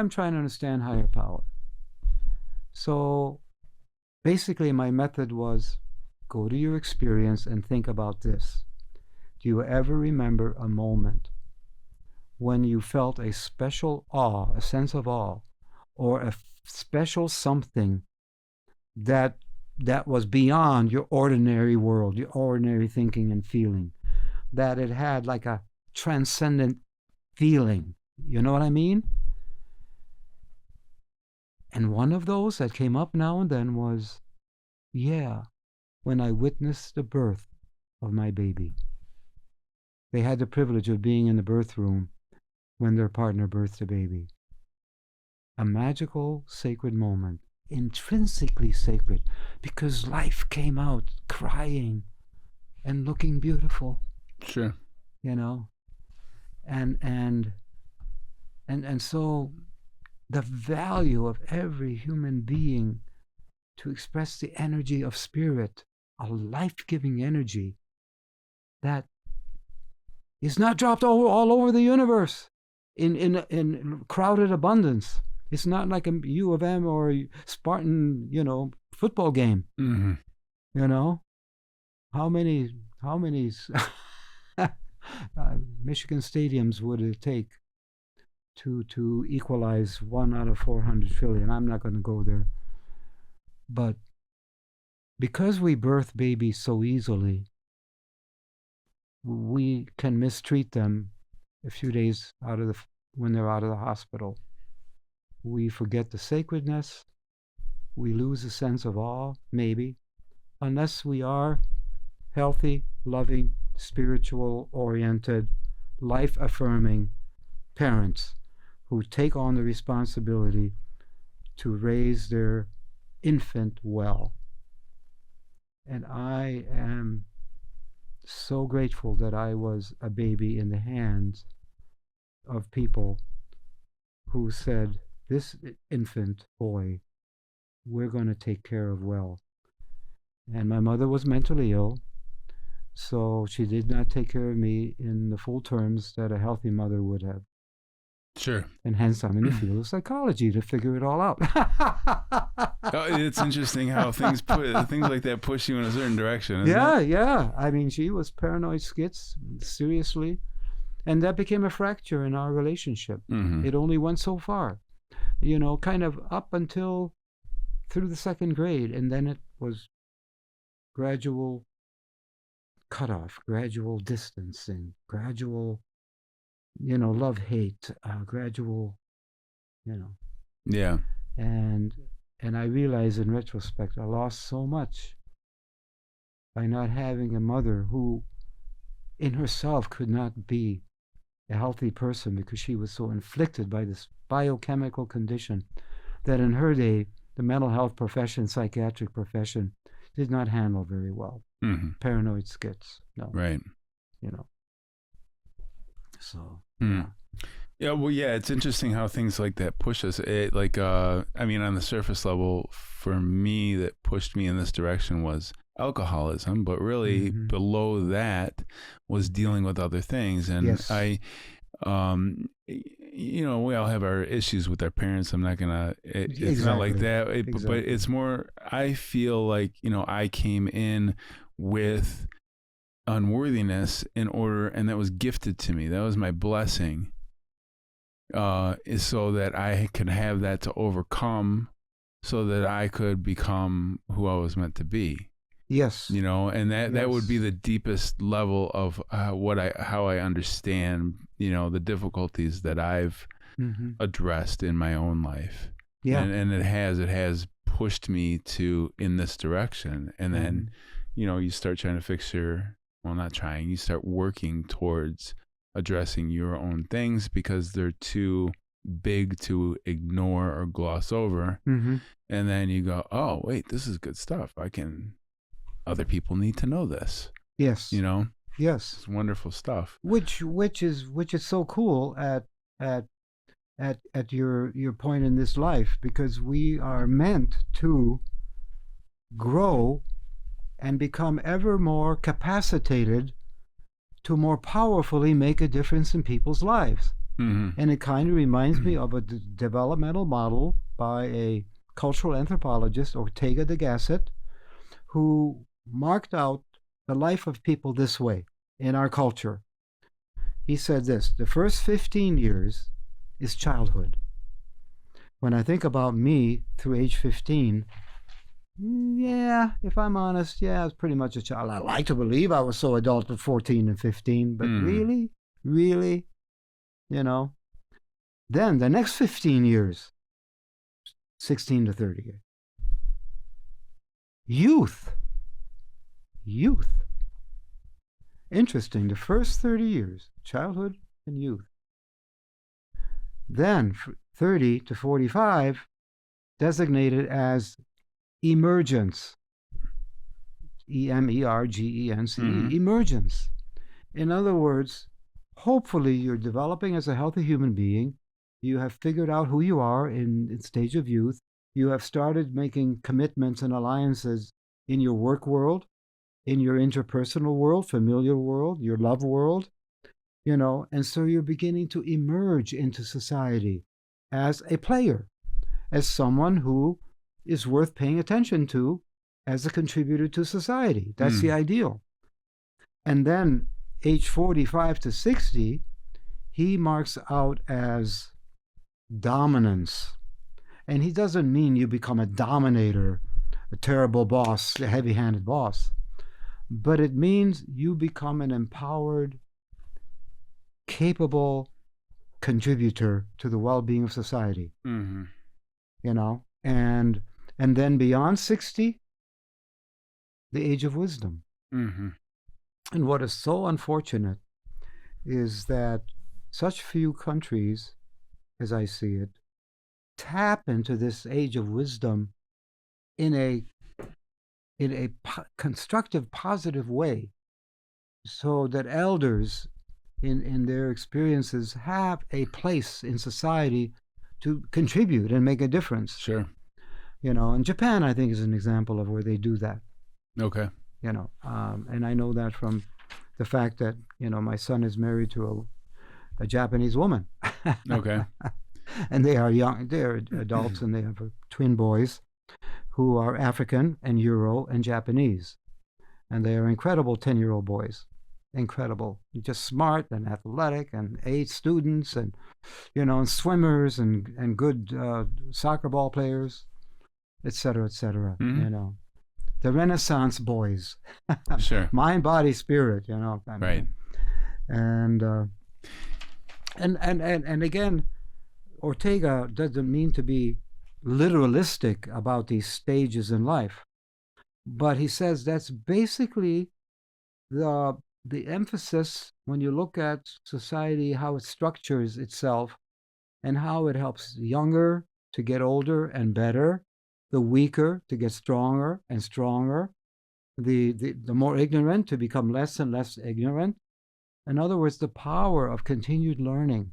trying to understand higher power. So basically my method was, go to your experience and think about this. Do you ever remember a moment when you felt a special awe, a sense of awe, or a special something that was beyond your ordinary world, your ordinary thinking and feeling, that it had like a transcendent feeling? You know what I mean? And one of those that came up now and then was, when I witnessed the birth of my baby. They had the privilege of being in the birth room when their partner birthed a baby. A magical, sacred moment, intrinsically sacred, because life came out crying and looking beautiful. Sure. And so the value of every human being to express the energy of spirit, a life-giving energy that is not dropped all over the universe in crowded abundance. It's not like a U of M or Spartan, football game. Mm-hmm. How many Michigan stadiums would it take to equalize 1 out of 400 trillion? I'm not going to go there. But because we birth babies so easily, we can mistreat them a few days when they're out of the hospital. We forget the sacredness. We lose a sense of awe, maybe, unless we are healthy, loving, spiritual-oriented, life-affirming parents who take on the responsibility to raise their infant well. And I am so grateful that I was a baby in the hands of people who said, this infant boy, we're going to take care of well. And my mother was mentally ill, so she did not take care of me in the full terms that a healthy mother would have. Sure. And hence I'm in the field of psychology to figure it all out. It's interesting how things like that push you in a certain direction. Isn't it? Yeah. I mean, she was paranoid schiz, seriously. And that became a fracture in our relationship. Mm-hmm. It only went so far, kind of up until through the second grade. And then it was gradual cutoff, gradual distancing, gradual, love, hate, gradual, Yeah. And I realize in retrospect, I lost so much by not having a mother who in herself could not be a healthy person because she was so inflicted by this biochemical condition that in her day, the mental health profession, psychiatric profession, did not handle very well. Mm-hmm. Paranoid schiz. No. Right. So, yeah. Yeah, well, yeah, it's interesting how things like that push us. On the surface level, for me, that pushed me in this direction was alcoholism, but really below that was dealing with other things. And yes. We all have our issues with our parents. I'm not gonna. It's not like that. But it's more. I feel like I came in with unworthiness and that was gifted to me. That was my blessing. Is so that I could have that to overcome, so that I could become who I was meant to be. Yes. And that would be the deepest level of how I understand, the difficulties that I've addressed in my own life. Yeah. And it has pushed me in this direction. And then, you start trying to you start working towards addressing your own things because they're too big to ignore or gloss over. Mm-hmm. And then you go, oh, wait, this is good stuff. Other people need to know this. Yes. Yes. It's wonderful stuff. Which is so cool at your point in this life, because we are meant to grow and become ever more capacitated to more powerfully make a difference in people's lives. Mm-hmm. And it kind of reminds me of a developmental model by a cultural anthropologist, Ortega de Gasset, who marked out the life of people this way in our culture. He said this: the first 15 years is childhood. When I think about me through age 15, if I'm honest, I was pretty much a child. I like to believe I was so adult at 14 and 15, but really, Then the next 15 years, 16 to 30. Youth. Interesting, the first 30 years, childhood and youth. Then 30 to 45, designated as emergence. emergence. Emergence. In other words, hopefully you're developing as a healthy human being. You have figured out who you are in stage of youth. You have started making commitments and alliances in your work world, in your interpersonal world, familial world, your love world, and so you're beginning to emerge into society as a player, as someone who is worth paying attention to as a contributor to society. That's the ideal. And then age 45 to 60, he marks out as dominance. And he doesn't mean you become a dominator, a terrible boss, a heavy-handed boss. But it means you become an empowered, capable contributor to the well-being of society. Mm-hmm. You know, and then beyond 60, the age of wisdom. Mm-hmm. And what is so unfortunate is that such few countries, as I see it, tap into this age of wisdom in a constructive, positive way, so that elders in their experiences have a place in society to contribute and make a difference. Sure. You know, and Japan, I think, is an example of where they do that. Okay. You know, and I know that from the fact that, you know, my son is married to a Japanese woman. Okay. And they are young, they're adults, and they have twin boys who are African and Euro and Japanese. And they are incredible 10-year-old boys. Incredible. Just smart and athletic and A students and, you know, and swimmers and good soccer ball players, et cetera, Mm-hmm. you know. The Renaissance boys. Sure. Mind, body, spirit, you know. I mean, Right. And again, Ortega doesn't mean to be literalistic about these stages in life, but he says that's basically the emphasis when you look at society, how it structures itself and how it helps the younger to get older and better, the weaker to get stronger and stronger, the more ignorant to become less and less ignorant. In other words, the power of continued learning.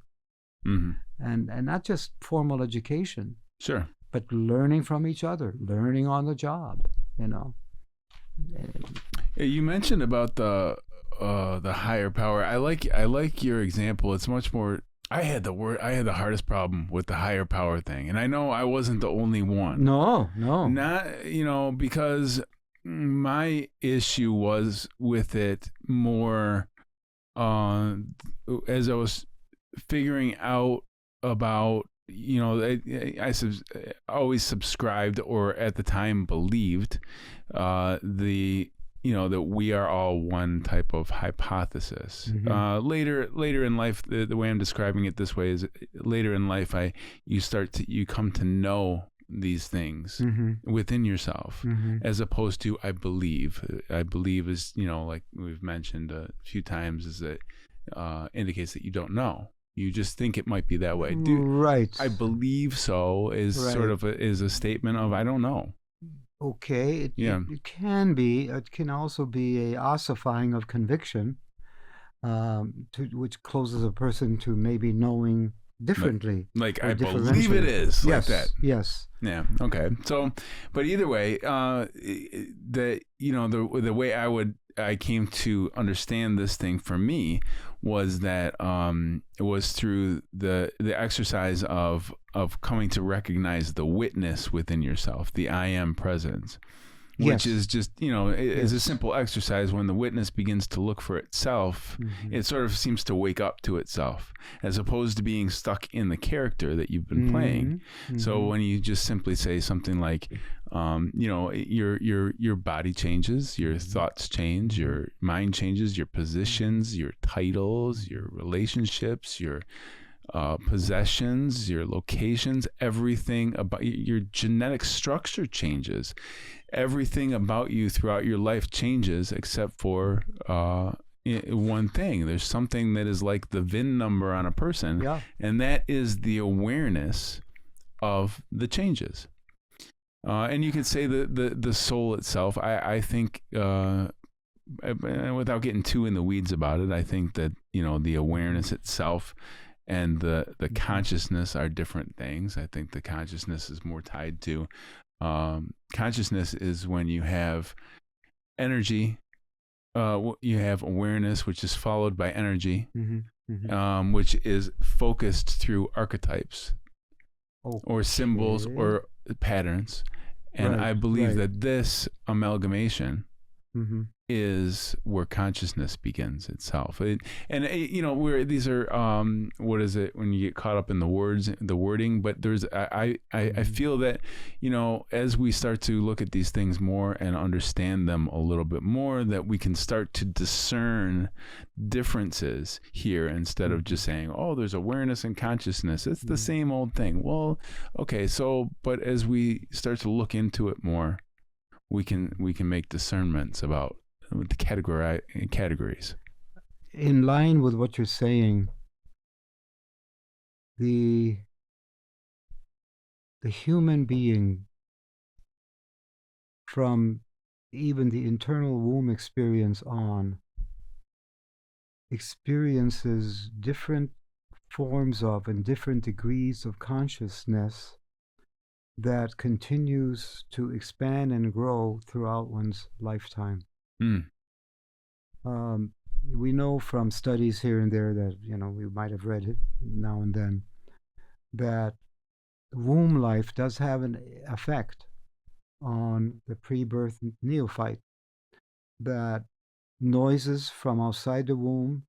Mm-hmm. And not just formal education. Sure. But learning from each other, learning on the job, you know. You mentioned about the higher power. I like your example. It's much more. I had the hardest problem with the higher power thing, and I know I wasn't the only one. No. Not, you know, because my issue was with it more as I was figuring out about, you know, I always subscribed, or at the time believed, you know, that we are all one type of hypothesis. Mm-hmm. Later in life, the way I'm describing it this way is later in life, you come to know these things Mm-hmm. within yourself, Mm-hmm. as opposed to I believe. I believe is, you know, like we've mentioned a few times, is that indicates that you don't know. You just think it might be that way. Right. I believe so is Right. sort of is a statement of I don't know. Okay. Yeah. It can be. It can also be a ossifying of conviction, which closes a person to maybe knowing differently. Like or I believe it is. Yes. Like that. Yes. Yeah. Okay. So, but either way, the way I came to understand this thing for me was that it was through the exercise of coming to recognize the witness within yourself, the I am presence, which Yes. is just, you know, is a simple exercise. When the witness begins to look for itself, Mm-hmm. it sort of seems to wake up to itself, as opposed to being stuck in the character that you've been playing. Mm-hmm. So when you just simply say something like, you know, your body changes, your thoughts change, your mind changes, your positions, your titles, your relationships, your possessions, your locations, everything about your genetic structure changes. Everything about you throughout your life changes, except for one thing. There's something that is like the VIN number on a person, Yeah. and that is the awareness of the changes. And you could say the soul itself. I think, without getting too in the weeds about it, I think that, you know, the awareness itself and the consciousness are different things. I think the consciousness is more tied to consciousness is when you have energy, you have awareness, which is followed by energy, Mm-hmm. Mm-hmm. which is focused through archetypes or symbols Okay. or patterns. And Right, I believe right. that this amalgamation is where consciousness begins itself. Where these are, what is it when you get caught up in the wording, but I feel that, as we start to look at these things more and understand them a little bit more, that we can start to discern differences here instead of just saying, oh, there's awareness and consciousness. It's the same old thing. Well, okay. So, but as we start to look into it more, we can make discernments about the categories. In line with what you're saying, the human being, from even the internal womb experience on, experiences different forms of and different degrees of consciousness that continues to expand and grow throughout one's lifetime. We know from studies here and there that, we might have read it now and then, that womb life does have an effect on the pre-birth neophyte, that noises from outside the womb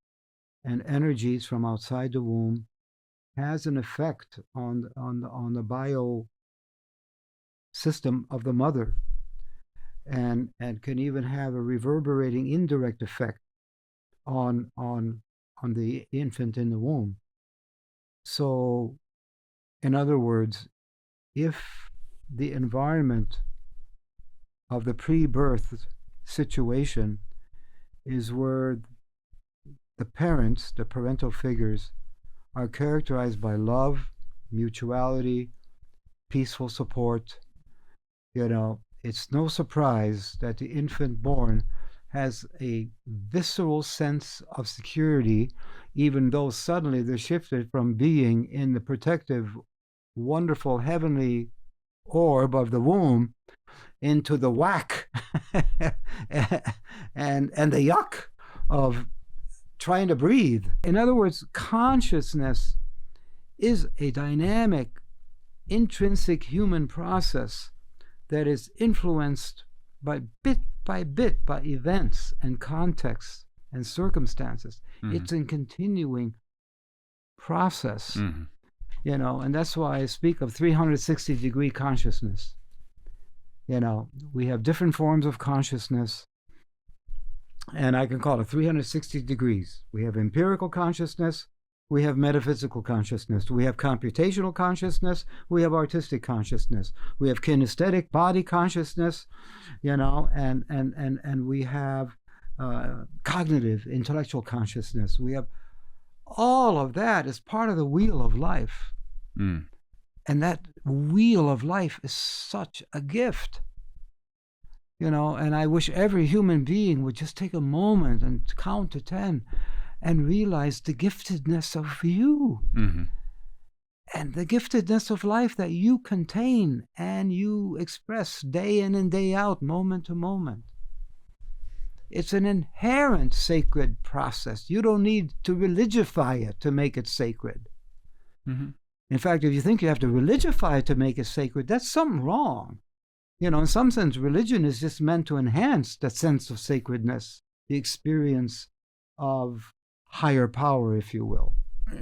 and energies from outside the womb has an effect on the bio system of the mother, and can even have a reverberating indirect effect on the infant in the womb. So, in other words, if the environment of the pre-birth situation is where the parents, the parental figures, are characterized by love, mutuality, peaceful support, it's no surprise that the infant born has a visceral sense of security, even though suddenly they're shifted from being in the protective, wonderful, heavenly orb of the womb into the whack and the yuck of trying to breathe. In other words, consciousness is a dynamic, intrinsic human process that is influenced by bit by events and contexts and circumstances. It's a continuing process, and that's why I speak of 360-degree consciousness. We have different forms of consciousness, and I can call it 360 degrees. We have empirical consciousness, we have metaphysical consciousness, we have computational consciousness, we have artistic consciousness, we have kinesthetic body consciousness, and we have cognitive, intellectual consciousness. We have all of that as part of the wheel of life. And that wheel of life is such a gift. And I wish every human being would just take a moment and count to 10 and realize the giftedness of you and the giftedness of life that you contain and you express day in and day out, moment to moment. It's an inherent sacred process. You don't need to religify it to make it sacred. In fact, if you think you have to religify it to make it sacred, that's something wrong. In some sense, religion is just meant to enhance that sense of sacredness, the experience of higher power, if you will.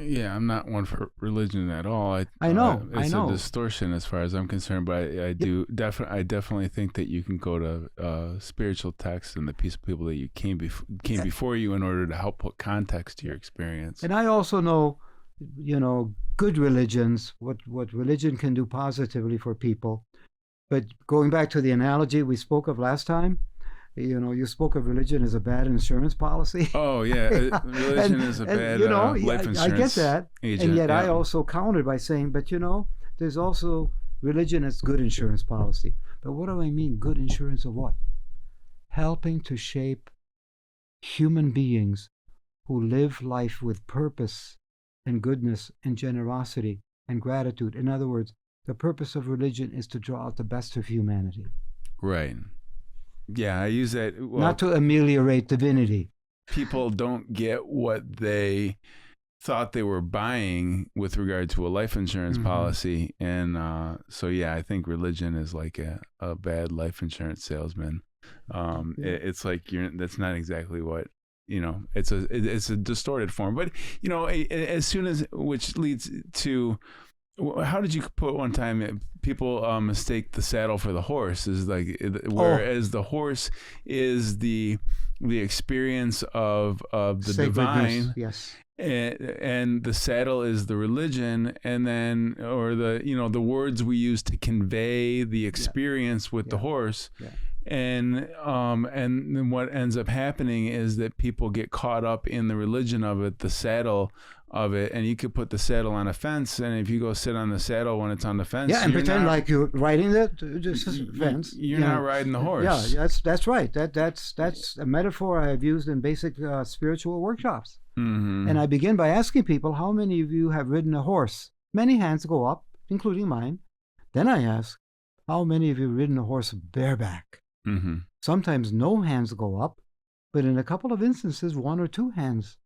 Yeah, I'm not one for religion at all. I know. It's a distortion as far as I'm concerned, but I definitely think that you can go to spiritual texts and the peaceful people that you came before you in order to help put context to your experience. And I also know, good religions, what religion can do positively for people. But going back to the analogy we spoke of last time, you spoke of religion as a bad insurance policy. Oh, yeah. Religion is a bad life insurance I get that. agent. And yet I also countered by saying, but there's also religion as good insurance policy. But what do I mean, good insurance of what? Helping to shape human beings who live life with purpose and goodness and generosity and gratitude. In other words, the purpose of religion is to draw out the best of humanity. Right. Yeah, I use that. Well, not to ameliorate divinity. People don't get what they thought they were buying with regard to a life insurance policy. And so, yeah, I think religion is like a bad life insurance salesman. It's like that's not exactly what, it's a distorted form. But as soon as, which leads to, how did you put one time people mistake the saddle for the horse, is like, whereas the horse is the experience of the divine, yes, and the saddle is the religion, and then, or the words we use to convey the experience with the horse. And then what ends up happening is that people get caught up in the religion of it, the saddle of it, and you could put the saddle on a fence, and if you go sit on the saddle when it's on the fence, and pretend like you're riding the fence, you're not riding the horse. Yeah, that's right. That's a metaphor I have used in basic spiritual workshops. Mm-hmm. And I begin by asking people, how many of you have ridden a horse? Many hands go up, including mine. Then I ask, how many of you have ridden a horse bareback? Mm-hmm. Sometimes no hands go up, but in a couple of instances, 1 or 2 hands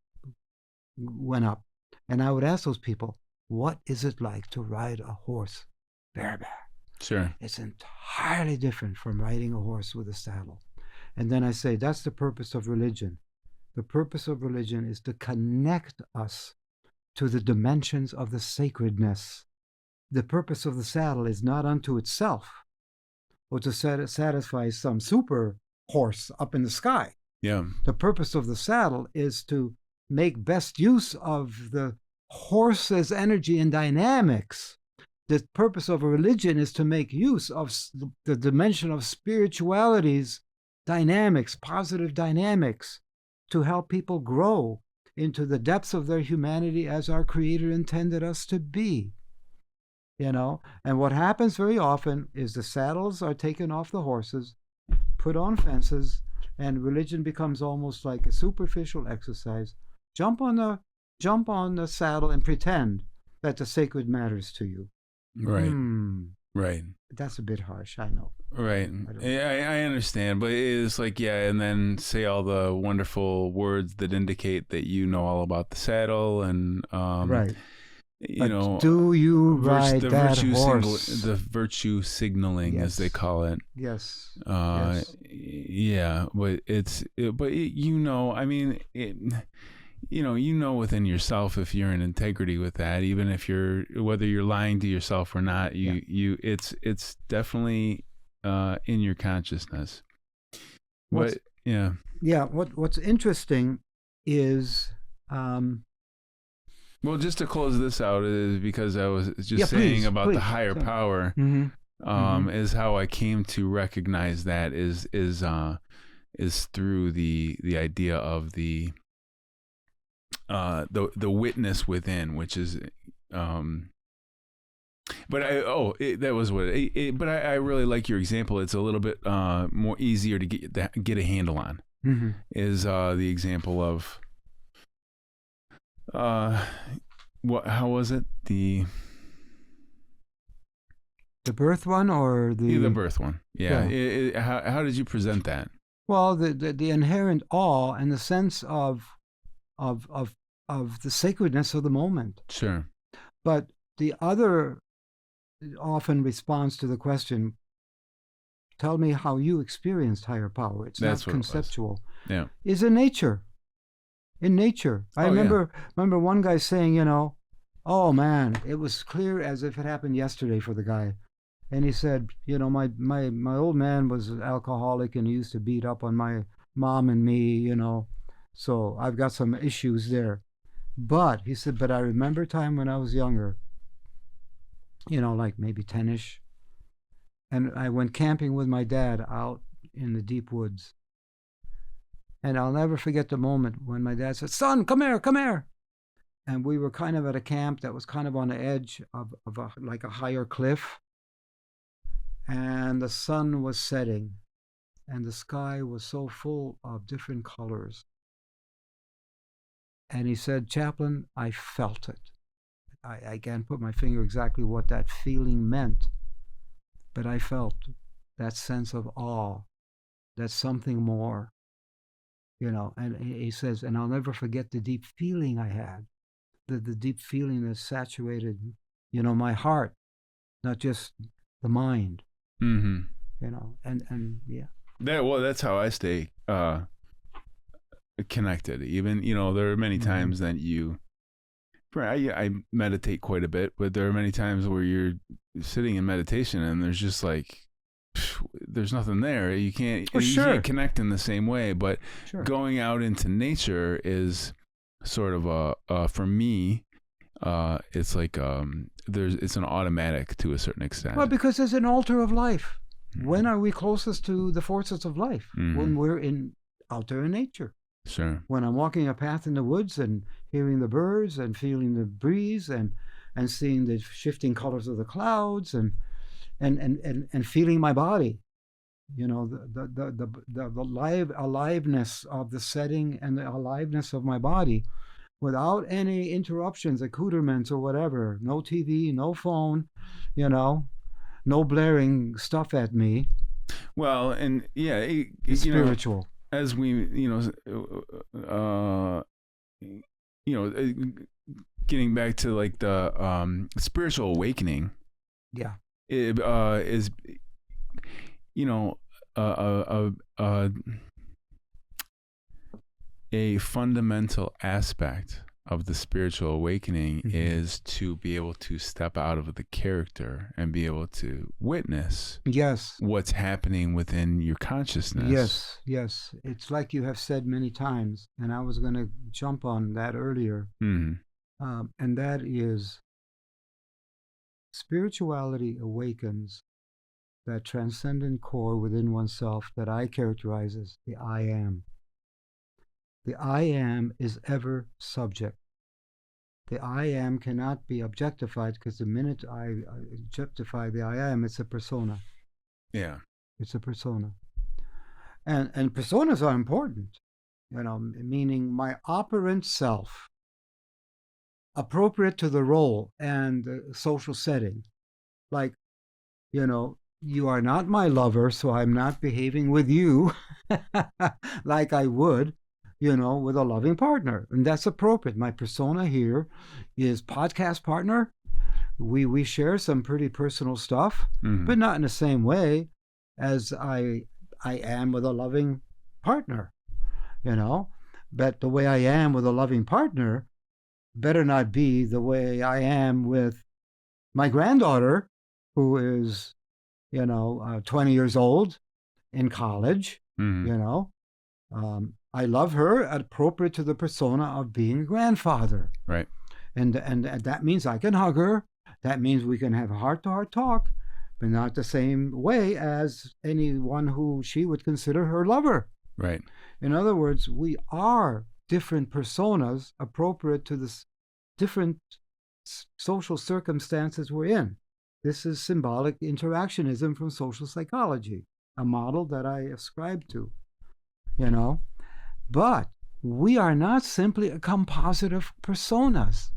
went up. And I would ask those people, what is it like to ride a horse bareback? Sure. It's entirely different from riding a horse with a saddle. And then I say, that's the purpose of religion. The purpose of religion is to connect us to the dimensions of the sacredness. The purpose of the saddle is not unto itself, or to satisfy some super horse up in the sky. Yeah. The purpose of the saddle is to make best use of the horse's energy and dynamics. The purpose of a religion is to make use of the dimension of spirituality's dynamics, positive dynamics, to help people grow into the depths of their humanity as our Creator intended us to be. And what happens very often is the saddles are taken off the horses, put on fences, and religion becomes almost like a superficial exercise. Jump on the saddle and pretend that the sacred matters to you. Right. Right. That's a bit harsh, I know. Right. I understand, but it's like, and then say all the wonderful words that indicate that you know all about the saddle, and right. Do you ride that horse? The virtue signaling, yes. as they call it. Yes. Yes. Yeah, but I mean, within yourself if you're in integrity with that, even if whether you're lying to yourself or not, it's definitely in your consciousness. What's interesting is, well, just to close this out, is because I was just saying about the higher power, is how I came to recognize that is through the idea of the witness within, which is, but that was what. But I really like your example. It's a little bit more easier to get a handle on. Mm-hmm. Is the example of how was it, the birth one, or the birth one? How did you present that? Well, the inherent awe and the sense of the sacredness of the moment. Sure. But the other often responds to the question, tell me how you experienced higher power. That's not conceptual. Is in nature. In nature. I remember one guy saying, oh man, it was clear as if it happened yesterday for the guy. And he said, my old man was an alcoholic, and he used to beat up on my mom and me, so I've got some issues there. But he said, but I remember a time when I was younger, like maybe 10-ish, and I went camping with my dad out in the deep woods. And I'll never forget the moment when my dad said, son, come here. And we were kind of at a camp that was kind of on the edge of a higher cliff. And the sun was setting, and the sky was so full of different colors. And he said, Chaplain, I felt it. I can't put my finger exactly what that feeling meant, but I felt that sense of awe, that something more, And he says, and I'll never forget the deep feeling I had, the deep feeling that saturated, my heart, not just the mind. Mm-hmm. And yeah. That's how I stay connected. Even, there are many times that I meditate quite a bit, but there are many times where you're sitting in meditation and there's just like, there's nothing there. You can't connect in the same way. But going out into nature is sort of for me, it's like it's an automatic to a certain extent. Well, because it's an altar of life. When are we closest to the forces of life? When we're out there in nature. Sure. When I'm walking a path in the woods and hearing the birds and feeling the breeze and seeing the shifting colors of the clouds and feeling my body, the aliveness of the setting and the aliveness of my body, without any interruptions, accoutrements or whatever. No TV, no phone, no blaring stuff at me. Well, and it's spiritual. As we, getting back to like the spiritual awakening. Yeah. It is, a fundamental aspect of the spiritual awakening is to be able to step out of the character and be able to witness what's happening within your consciousness. Yes. It's like you have said many times, and I was going to jump on that earlier, and that is spirituality awakens that transcendent core within oneself that I characterize as the I am. The I am is ever subject. The I am cannot be objectified, because the minute I objectify the I am, it's a persona. Yeah. It's a persona. And personas are important, meaning my operant self, appropriate to the role and the social setting. Like, you are not my lover, so I'm not behaving with you like I would, with a loving partner. And that's appropriate. My persona here is podcast partner. We share some pretty personal stuff, but not in the same way as I am with a loving partner, But the way I am with a loving partner better not be the way I am with my granddaughter, who is, 20 years old, in college, I love her appropriate to the persona of being a grandfather. Right. And that means I can hug her. That means we can have a heart-to-heart talk, but not the same way as anyone who she would consider her lover. Right. In other words, we are different personas appropriate to the different social circumstances we're in. This is symbolic interactionism from social psychology, a model that I ascribe to, But we are not simply a composite of personas.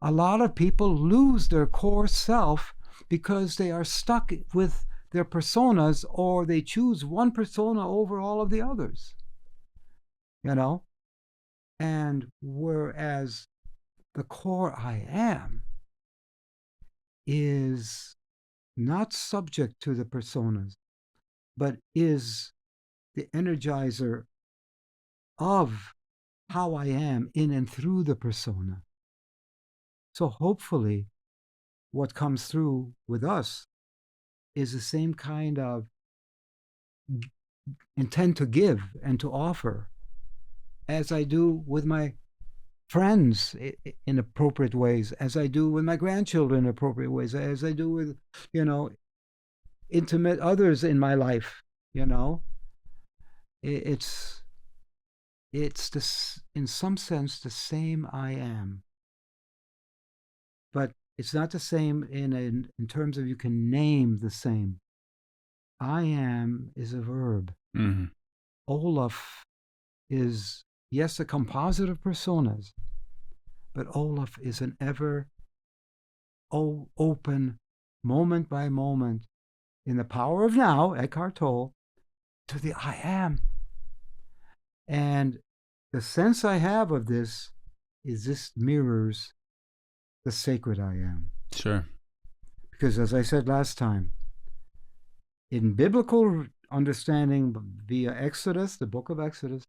A lot of people lose their core self because they are stuck with their personas, or they choose one persona over all of the others. And whereas the core I am is not subject to the personas, but is the energizer of how I am in and through the persona. So hopefully what comes through with us is the same kind of intent to give and to offer as I do with my friends in appropriate ways, as I do with my grandchildren in appropriate ways, as I do with, intimate others in my life, It's this, in some sense, the same I am. But it's not the same in terms of you can name the same. I am is a verb. Olaf is, yes, a composite of personas, but Olaf is an ever open, moment by moment, in the power of now, Eckhart Tolle, to the I am. And the sense I have of this is this mirrors the sacred I am. Sure. Because as I said last time, in biblical understanding via Exodus, the book of Exodus,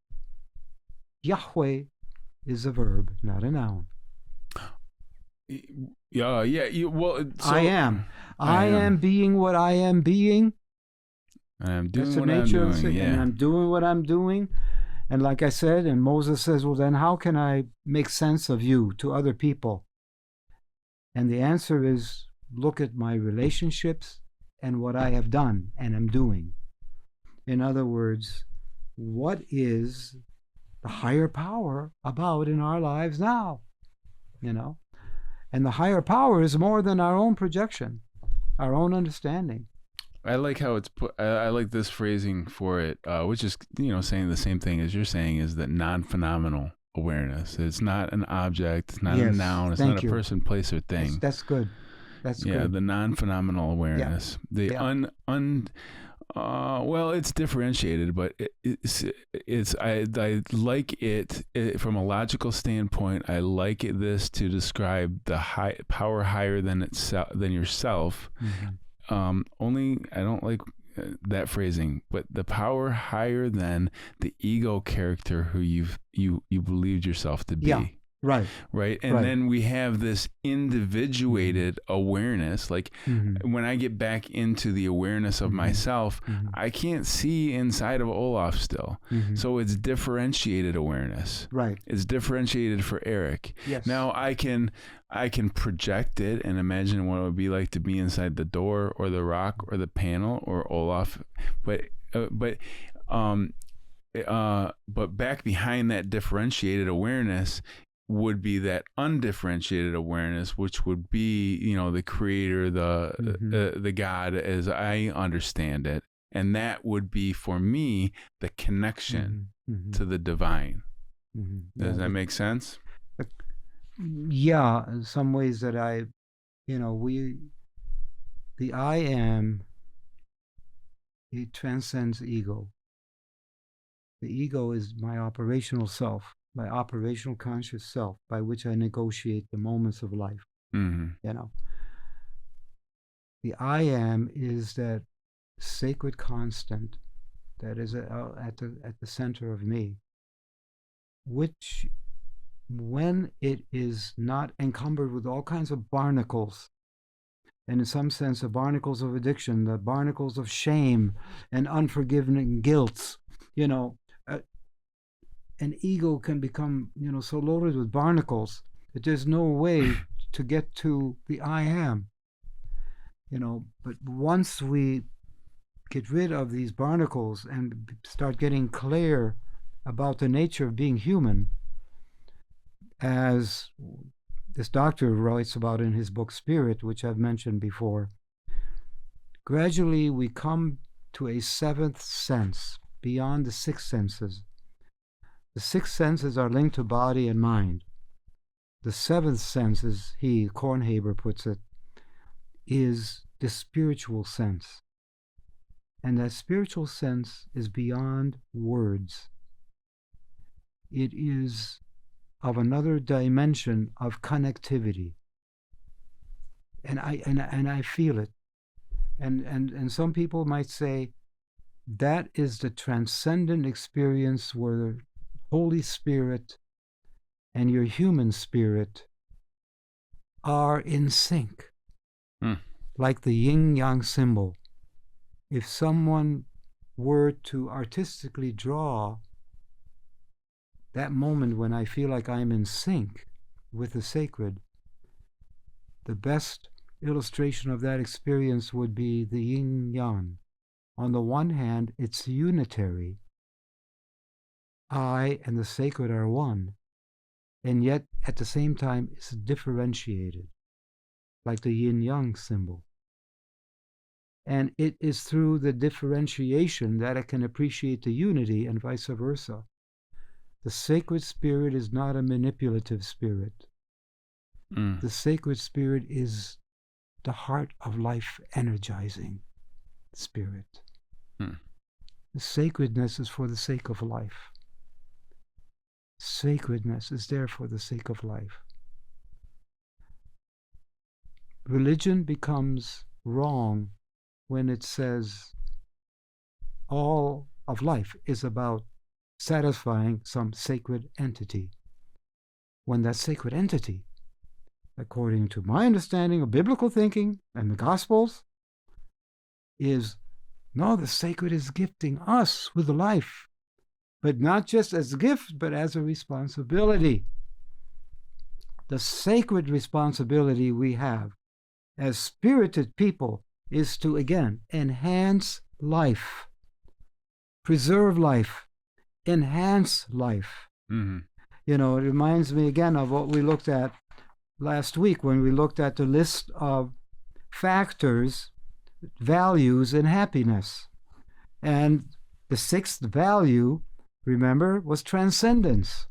Yahweh is a verb, not a noun. Yeah. Well, so I am. I am being what I am being. I'm doing That's the what I'm nature of doing. it. Yeah. And I'm doing what I'm doing. And like I said, and Moses says, well, then how can I make sense of you to other people? And the answer is, look at my relationships and what I have done and am doing. In other words, what is the higher power about in our lives now? You know? And the higher power is more than our own projection, our own understanding. I like how it's put. I like this phrasing for it, which is, saying the same thing as you're saying, is that non-phenomenal awareness. It's not an object. It's not a noun. It's not a person, place, or thing. That's good. That's good. The non-phenomenal awareness. The well, it's differentiated, but I like it from a logical standpoint. I like this to describe the power higher than yourself. Mm-hmm. Only I don't like that phrasing, but the power higher than the ego character who you believed yourself to be. Yeah. Right. And then we have this individuated awareness. Like when I get back into the awareness of myself, I can't see inside of Olaf still. So it's differentiated awareness. Right. It's differentiated for Eric. Yes. Now I can project it and imagine what it would be like to be inside the door or the rock or the panel or Olaf, but back behind that differentiated awareness would be that undifferentiated awareness, which would be, the creator, the God as I understand it. And that would be for me the connection to the divine. Does that make sense? Yeah, in some ways that the I am, it transcends ego. The ego is my operational self, my operational conscious self, by which I negotiate the moments of life. The I am is that sacred constant that is at the center of me, which, when it is not encumbered with all kinds of barnacles, and in some sense the barnacles of addiction, the barnacles of shame and unforgiven guilt, an ego can become, so loaded with barnacles that there's no way to get to the I am. But once we get rid of these barnacles and start getting clear about the nature of being human, as this doctor writes about in his book Spirit, which I've mentioned before, gradually we come to a seventh sense beyond the six senses. The six senses are linked to body and mind. The seventh sense, as Kornhaber puts it, is the spiritual sense. And that spiritual sense is beyond words. It is of another dimension of connectivity. And I feel it. And some people might say that is the transcendent experience where the Holy Spirit and your human spirit are in sync, like the yin-yang symbol. If someone were to artistically draw that moment when I feel like I'm in sync with the sacred, the best illustration of that experience would be the yin-yang. On the one hand, it's unitary. I and the sacred are one, and yet at the same time it's differentiated, like the yin-yang symbol. And it is through the differentiation that I can appreciate the unity, and vice versa. The sacred spirit is not a manipulative spirit. The sacred spirit is the heart of life energizing spirit. The sacredness is for the sake of life. Sacredness is there for the sake of life. Religion becomes wrong when it says all of life is about satisfying some sacred entity. When that sacred entity, according to my understanding of biblical thinking and the Gospels, is no, the sacred is gifting us with life, but not just as a gift, but as a responsibility. The sacred responsibility we have as spirited people is to, again, enhance life, preserve life, enhance life. Mm-hmm. You know, it reminds me again of what we looked at last week when we looked at the list of factors, values in happiness. And the sixth value, remember, was transcendence.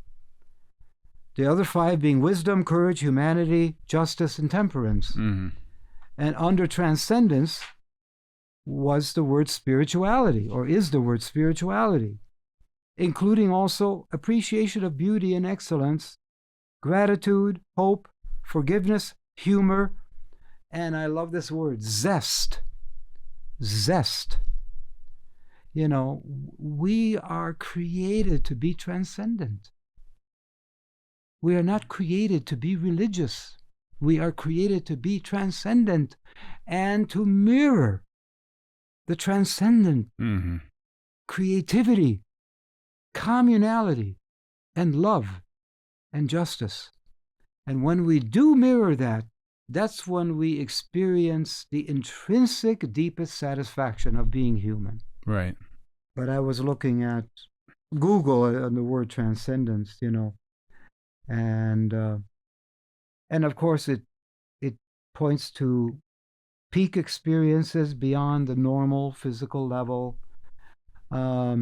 The other five being wisdom, courage, humanity, justice, and temperance. Mm-hmm. And under transcendence was the word spirituality, or is the word spirituality, including also appreciation of beauty and excellence, gratitude, hope, forgiveness, humor, and I love this word, zest. Zest. You know, we are created to be transcendent. We are not created to be religious. We are created to be transcendent and to mirror the transcendent creativity, communality, and love and justice. And when we do mirror that, that's when we experience the intrinsic deepest satisfaction of being human. Right. But I was looking at Google on the word transcendence, you know, and of course it points to peak experiences beyond the normal physical level, but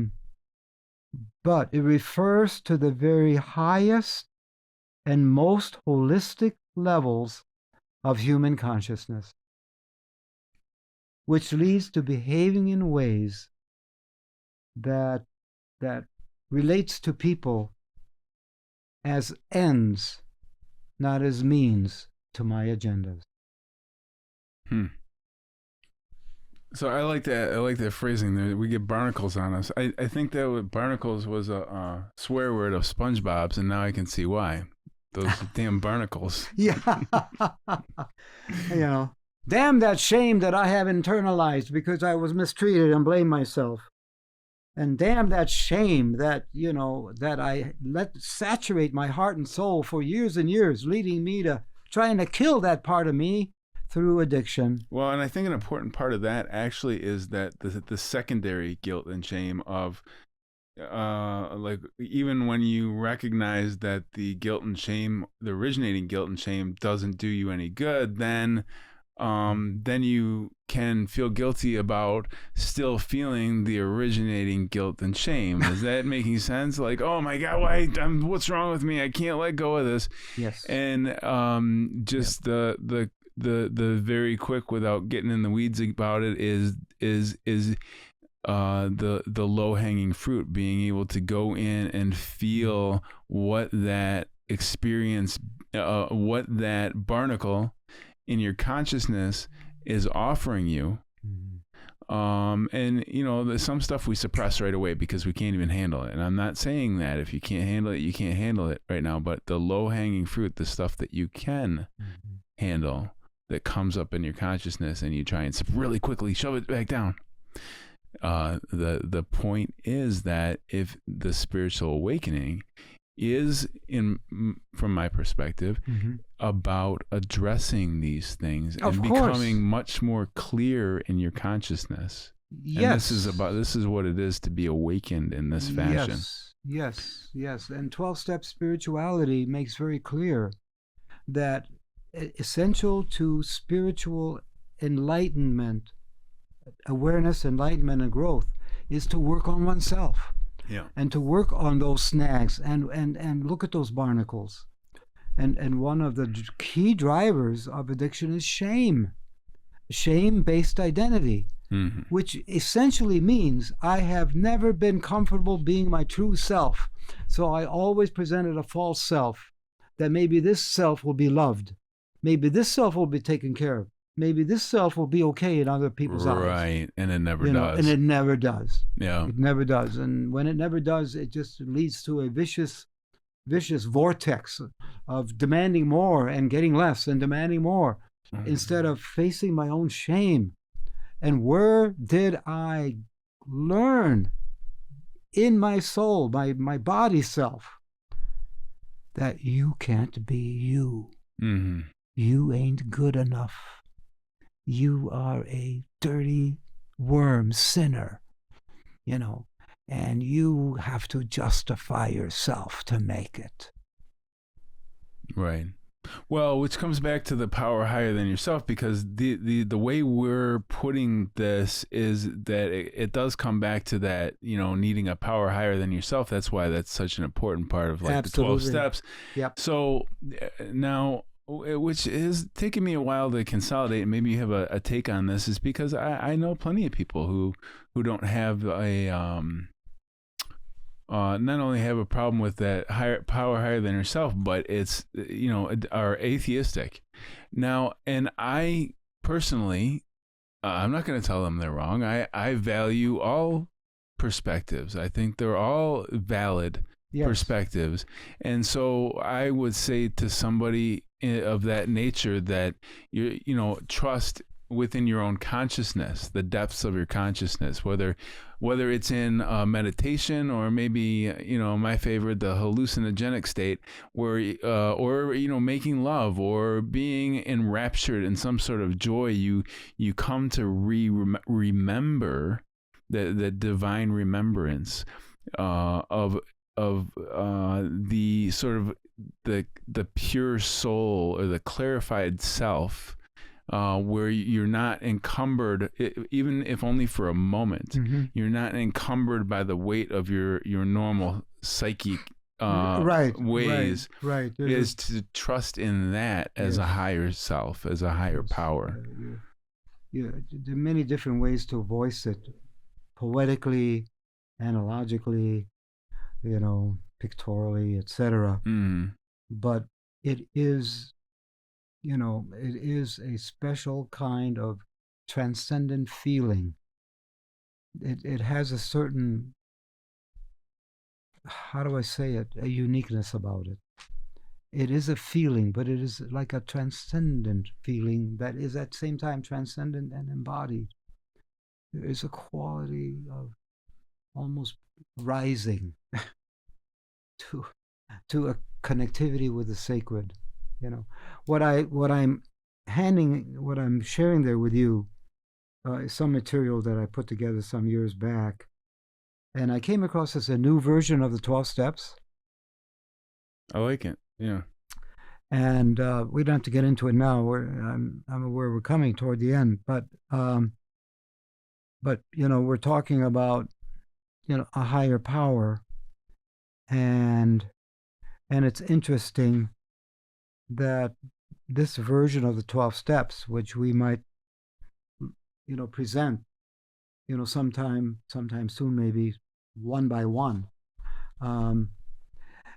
it refers to the very highest and most holistic levels of human consciousness, which leads to behaving in ways that relates to people as ends, not as means to my agendas. So I like that phrasing there. We get barnacles on us. I think that barnacles was a swear word of SpongeBob's, and now I can see why. Those damn barnacles. Yeah. You know, damn that shame that I have internalized because I was mistreated and blame myself. And damn that shame that, you know, that I let saturate my heart and soul for years and years, leading me to trying to kill that part of me through addiction. Well, and I think an important part of that actually is that the secondary guilt and shame of like even when you recognize that the guilt and shame, the originating guilt and shame doesn't do you any good, then you can feel guilty about still feeling the originating guilt and shame. Is that making sense? Like, oh my God, what's wrong with me? I can't let go of this. Yes. And just the very quick, without getting in the weeds about it, is the low hanging fruit, being able to go in and feel what that experience, what that barnacle in your consciousness is offering you. And you know, there's some stuff we suppress right away because we can't even handle it. And I'm not saying that if you can't handle it, you can't handle it right now, but the low hanging fruit, the stuff that you can handle, that comes up in your consciousness, and you try and really quickly shove it back down. The point is that if the spiritual awakening is, from my perspective, about addressing these things and becoming much more clear in your consciousness. Yes. And this is what it is to be awakened in this fashion. Yes. And 12-step spirituality makes very clear that essential to spiritual enlightenment, awareness, enlightenment, and growth is to work on oneself. Yeah. And to work on those snags and look at those barnacles. And one of the key drivers of addiction is shame. Shame-based identity, which essentially means I have never been comfortable being my true self. So I always presented a false self, that maybe this self will be loved. Maybe this self will be taken care of. maybe this self will be okay in other people's eyes. Right. And it never And does. it never does. Yeah. It never does. And when it never does, it just leads to a vicious vortex of demanding more and getting less and demanding more, instead of facing my own shame. And where did I learn in my soul, my body self, that you can't be you? Mm-hmm. You ain't good enough. You are a dirty worm sinner, and you have to justify yourself to make it. Right. Well, which comes back to the power higher than yourself, because the way we're putting this is that it does come back to that, needing a power higher than yourself. That's why that's such an important part of like Absolutely. the 12 steps. Yep. So now, which is taking me a while to consolidate, and maybe you have a take on this, is because I know plenty of people who don't have a not only have a problem with that power higher than yourself, but it's, are atheistic. Now, and I personally, I'm not going to tell them they're wrong. I value all perspectives. I think they're all valid perspectives. And so I would say to somebody of that nature that trust within your own consciousness, the depths of your consciousness, whether it's in meditation, or maybe, my favorite, the hallucinogenic state, where or making love, or being enraptured in some sort of joy, you come to remember the divine remembrance of the sort of the pure soul, or the clarified self, where you're not encumbered, even if only for a moment. Mm-hmm. You're not encumbered by the weight of your normal psychic ways. Right. Is to trust in that as a higher self, as a higher power. There are many different ways to voice it, poetically, analogically, pictorially, etc. Mm. But it is, it is a special kind of transcendent feeling. It has a certain, how do I say it, a uniqueness about it. It is a feeling, but it is like a transcendent feeling that is at the same time transcendent and embodied. There is a quality of almost rising to a connectivity with the sacred. What I'm sharing there with you is some material that I put together some years back, and I came across as a new version of the 12 steps. I like it. Yeah. And we don't have to get into it now. I'm aware we're coming toward the end, but we're talking about a higher power, and it's interesting that this version of the 12 steps, which we might present sometime soon, maybe one by one, and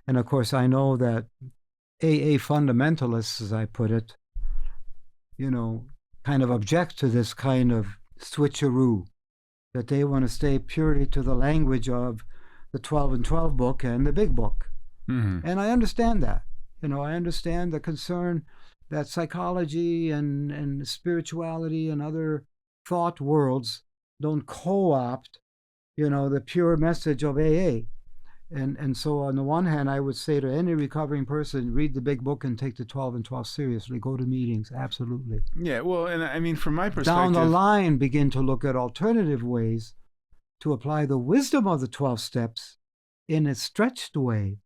of course I know that AA fundamentalists, as I put it, kind of object to this kind of switcheroo, that they want to stay purely to the language of the 12 and 12 book and the big book. Mm-hmm. And I understand that. I understand the concern that psychology and spirituality and other thought worlds don't co-opt, the pure message of AA. And so on the one hand, I would say to any recovering person, read the big book and take the 12 and 12 seriously. Go to meetings, absolutely. Yeah, well, and I mean, from my perspective, down the line, begin to look at alternative ways to apply the wisdom of the 12 steps in a stretched way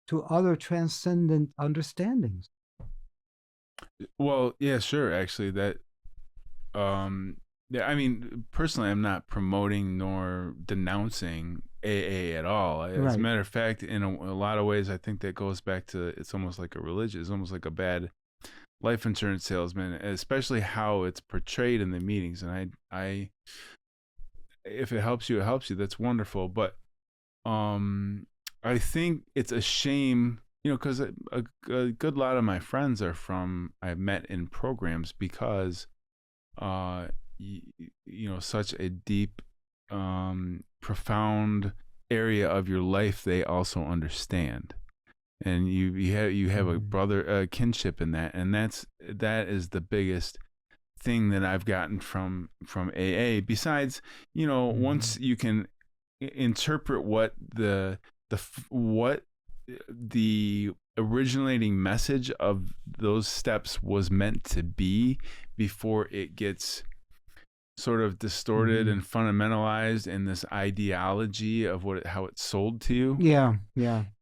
to other transcendent understandings. Well, yeah, sure. Actually, that, yeah, I mean, personally, I'm not promoting nor denouncing AA at all. As a matter of fact, in a lot of ways, I think that goes back to, it's almost like a religion. It's almost like a bad life insurance salesman, especially how it's portrayed in the meetings. And I if it helps you, it helps you. That's wonderful. But I think it's a shame, because a good lot of my friends are I've met in programs, because such a deep, profound area of your life they also understand, and you have a brother kinship in that, and that is the biggest thing that I've gotten from AA. Besides, once you can interpret what the originating message of those steps was meant to be before it gets sort of distorted and fundamentalized in this ideology of how it's sold to you. Yeah.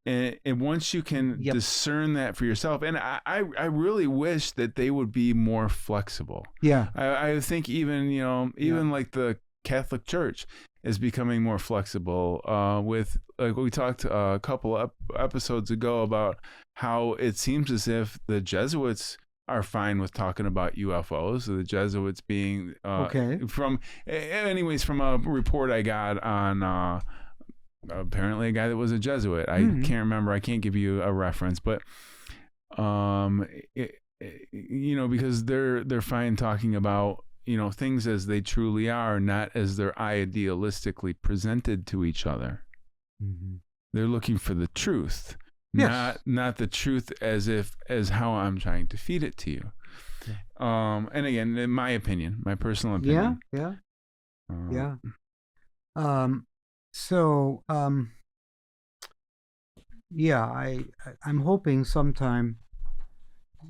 And once you can discern that for yourself, and I really wish that they would be more flexible. Yeah. I think even like the Catholic Church is becoming more flexible with, like we talked a couple episodes ago about how it seems as if the Jesuits are fine with talking about UFOs. So the Jesuits being from a report I got on apparently a guy that was a Jesuit. I can't remember. I can't give you a reference, but because they're fine talking about things as they truly are, not as they're idealistically presented to each other. They're looking for the truth. Yes. Not the truth as how I'm trying to feed it to you. Yeah. And again, in my opinion, my personal opinion. Yeah. I'm hoping sometime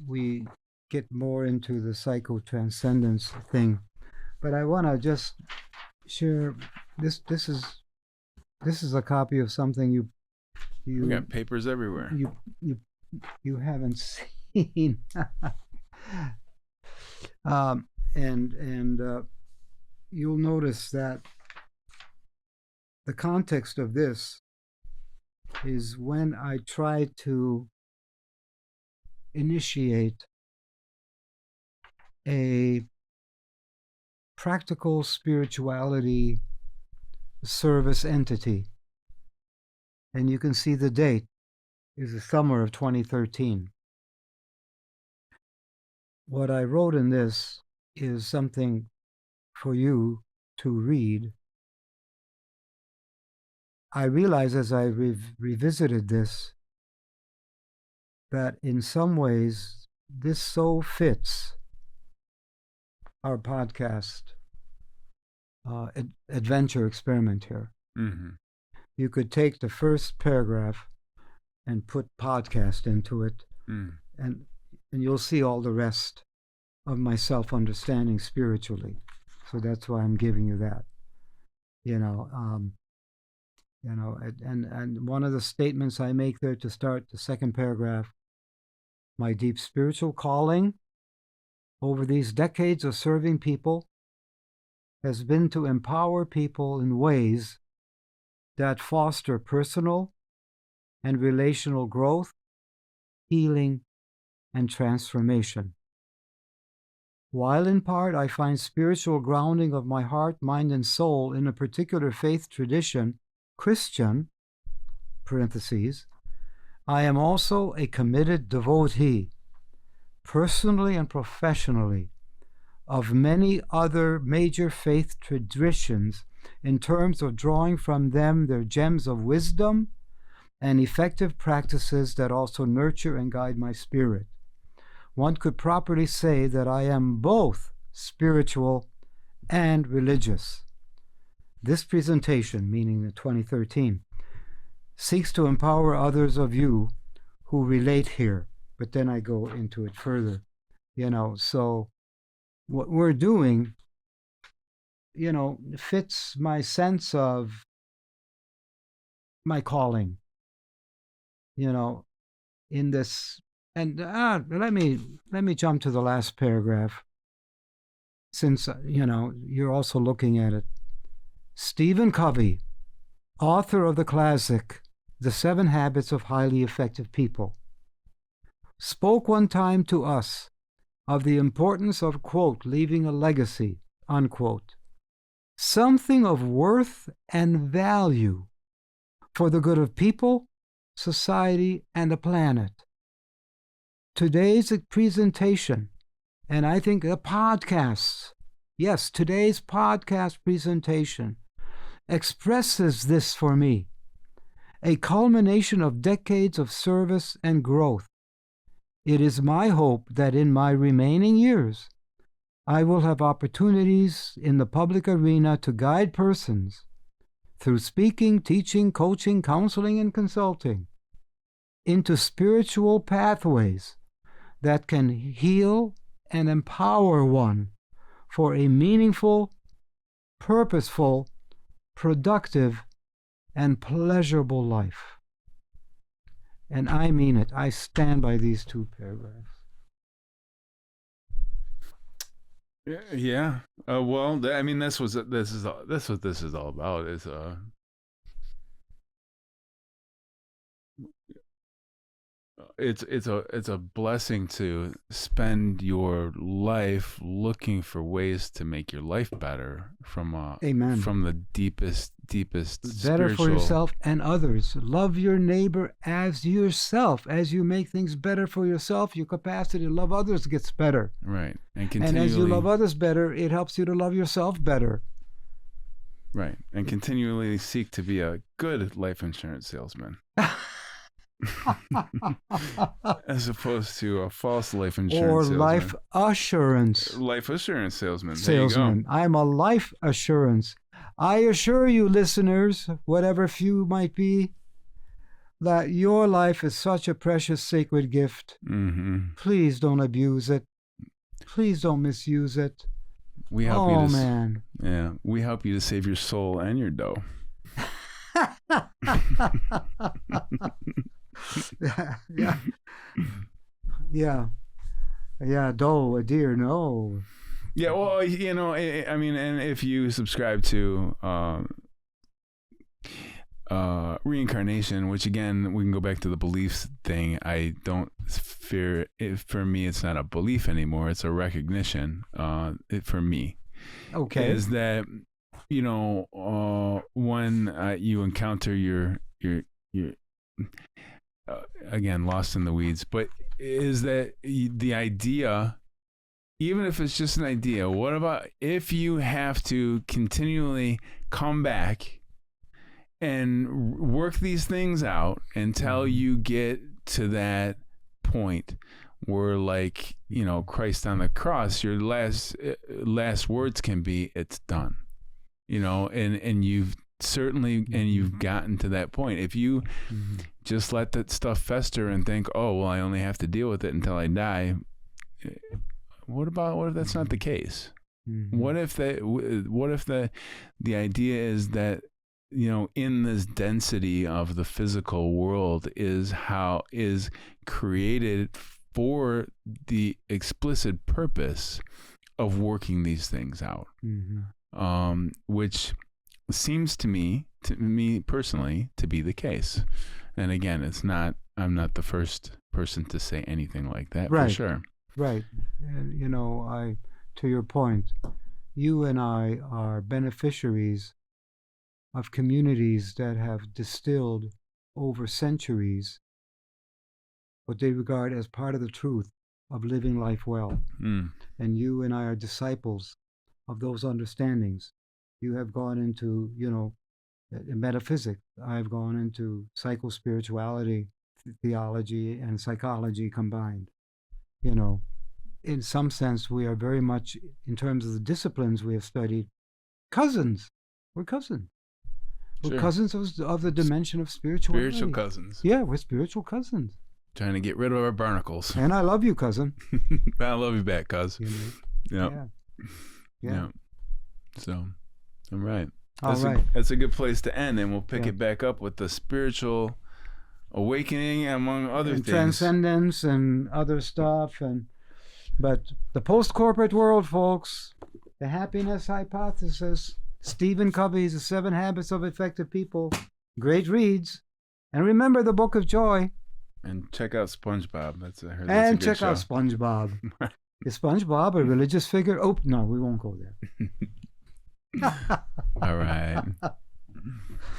we get more into the psychotranscendence thing, but I want to just share this. This is a copy of something you got papers everywhere. You haven't seen. And you'll notice that the context of this is when I try to initiate a practical spirituality service entity. And you can see the date is the summer of 2013. What I wrote in this is something for you to read. I realize as I revisited this that in some ways this so fits our podcast adventure experiment here. You could take the first paragraph and put podcast into it, and you'll see all the rest of my self-understanding spiritually. So that's why I'm giving you that. And one of the statements I make there to start the second paragraph, my deep spiritual calling over these decades of serving people has been to empower people in ways that foster personal and relational growth, healing, and transformation. While in part I find spiritual grounding of my heart, mind, and soul in a particular faith tradition, Christian, parentheses, I am also a committed devotee, personally and professionally, of many other major faith traditions in terms of drawing from them their gems of wisdom and effective practices that also nurture and guide my spirit. One could properly say that I am both spiritual and religious. This presentation, meaning the 2013, seeks to empower others of you who relate here. But then I go into it further, so what we're doing, fits my sense of my calling, in this. And let me jump to the last paragraph, since, you're also looking at it. Stephen Covey, author of the classic, The 7 Habits of Highly Effective People, spoke one time to us of the importance of, quote, leaving a legacy, unquote, something of worth and value for the good of people, society, and the planet. Today's presentation, and I think the podcasts Yes, today's podcast presentation expresses this for me, a culmination of decades of service and growth. It is my hope that in my remaining years, I will have opportunities in the public arena to guide persons through speaking, teaching, coaching, counseling, and consulting into spiritual pathways that can heal and empower one for a meaningful, purposeful, productive, and pleasurable life. And I mean it. I stand by these 2 paragraphs. Yeah. Well, I mean, that's what this is all about. Is it's a blessing to spend your life looking for ways to make your life better from Amen. From the deepest better spiritual... for yourself and others. Love your neighbor as yourself. As you make things better for yourself, your capacity to love others gets better. Right. And as you love others better, it helps you to love yourself better. Right. And continually seek to be a good life insurance salesman. As opposed to a false life insurance salesman. Life assurance. Life assurance salesman. There you go. I'm a life assurance. I assure you, listeners, whatever few might be, that your life is such a precious, sacred gift. Mm-hmm. Please don't abuse it. Please don't misuse it. We help you to, man. Yeah, we help you to save your soul and your dough. Yeah, dough, a deer, no. Yeah, well, I mean, and if you subscribe to reincarnation, which again, we can go back to the beliefs thing. I don't fear it. For me, it's not a belief anymore. It's a recognition. For me, okay, is that when you encounter your again, lost in the weeds, but is that the idea? Even if it's just an idea, what about if you have to continually come back and work these things out until you get to that point where, like, Christ on the cross, your last words can be, "It's done," and you've gotten to that point. If you just let that stuff fester and think, "Oh, well, I only have to deal with it until I die," what if that's not the case? Mm-hmm. What if the idea is that, in this density of the physical world is created for the explicit purpose of working these things out, which seems to me personally, to be the case. And again, I'm not the first person to say anything like that, right, for sure. Right. And, to your point, you and I are beneficiaries of communities that have distilled over centuries what they regard as part of the truth of living life well. Mm. And you and I are disciples of those understandings. You have gone into, metaphysics. I've gone into psychospirituality, theology, and psychology combined. In some sense, we are very much, in terms of the disciplines we have studied, cousins. We're cousins. We're cousins of the dimension of spirituality. Spiritual cousins. Yeah, we're spiritual cousins. Trying to get rid of our barnacles. And I love you, cousin. I love you back, cuz. Yeah. So, all right. That's that's a good place to end, and we'll pick it back up with the spiritual awakening, among other things. Transcendence and other stuff. But the post-corporate world, folks, the happiness hypothesis, Stephen Covey's The 7 Habits of Effective People, great reads. And remember the Book of Joy. And check out SpongeBob. That's a good check out SpongeBob. Is SpongeBob a religious figure? Oh, no, we won't go there. All right.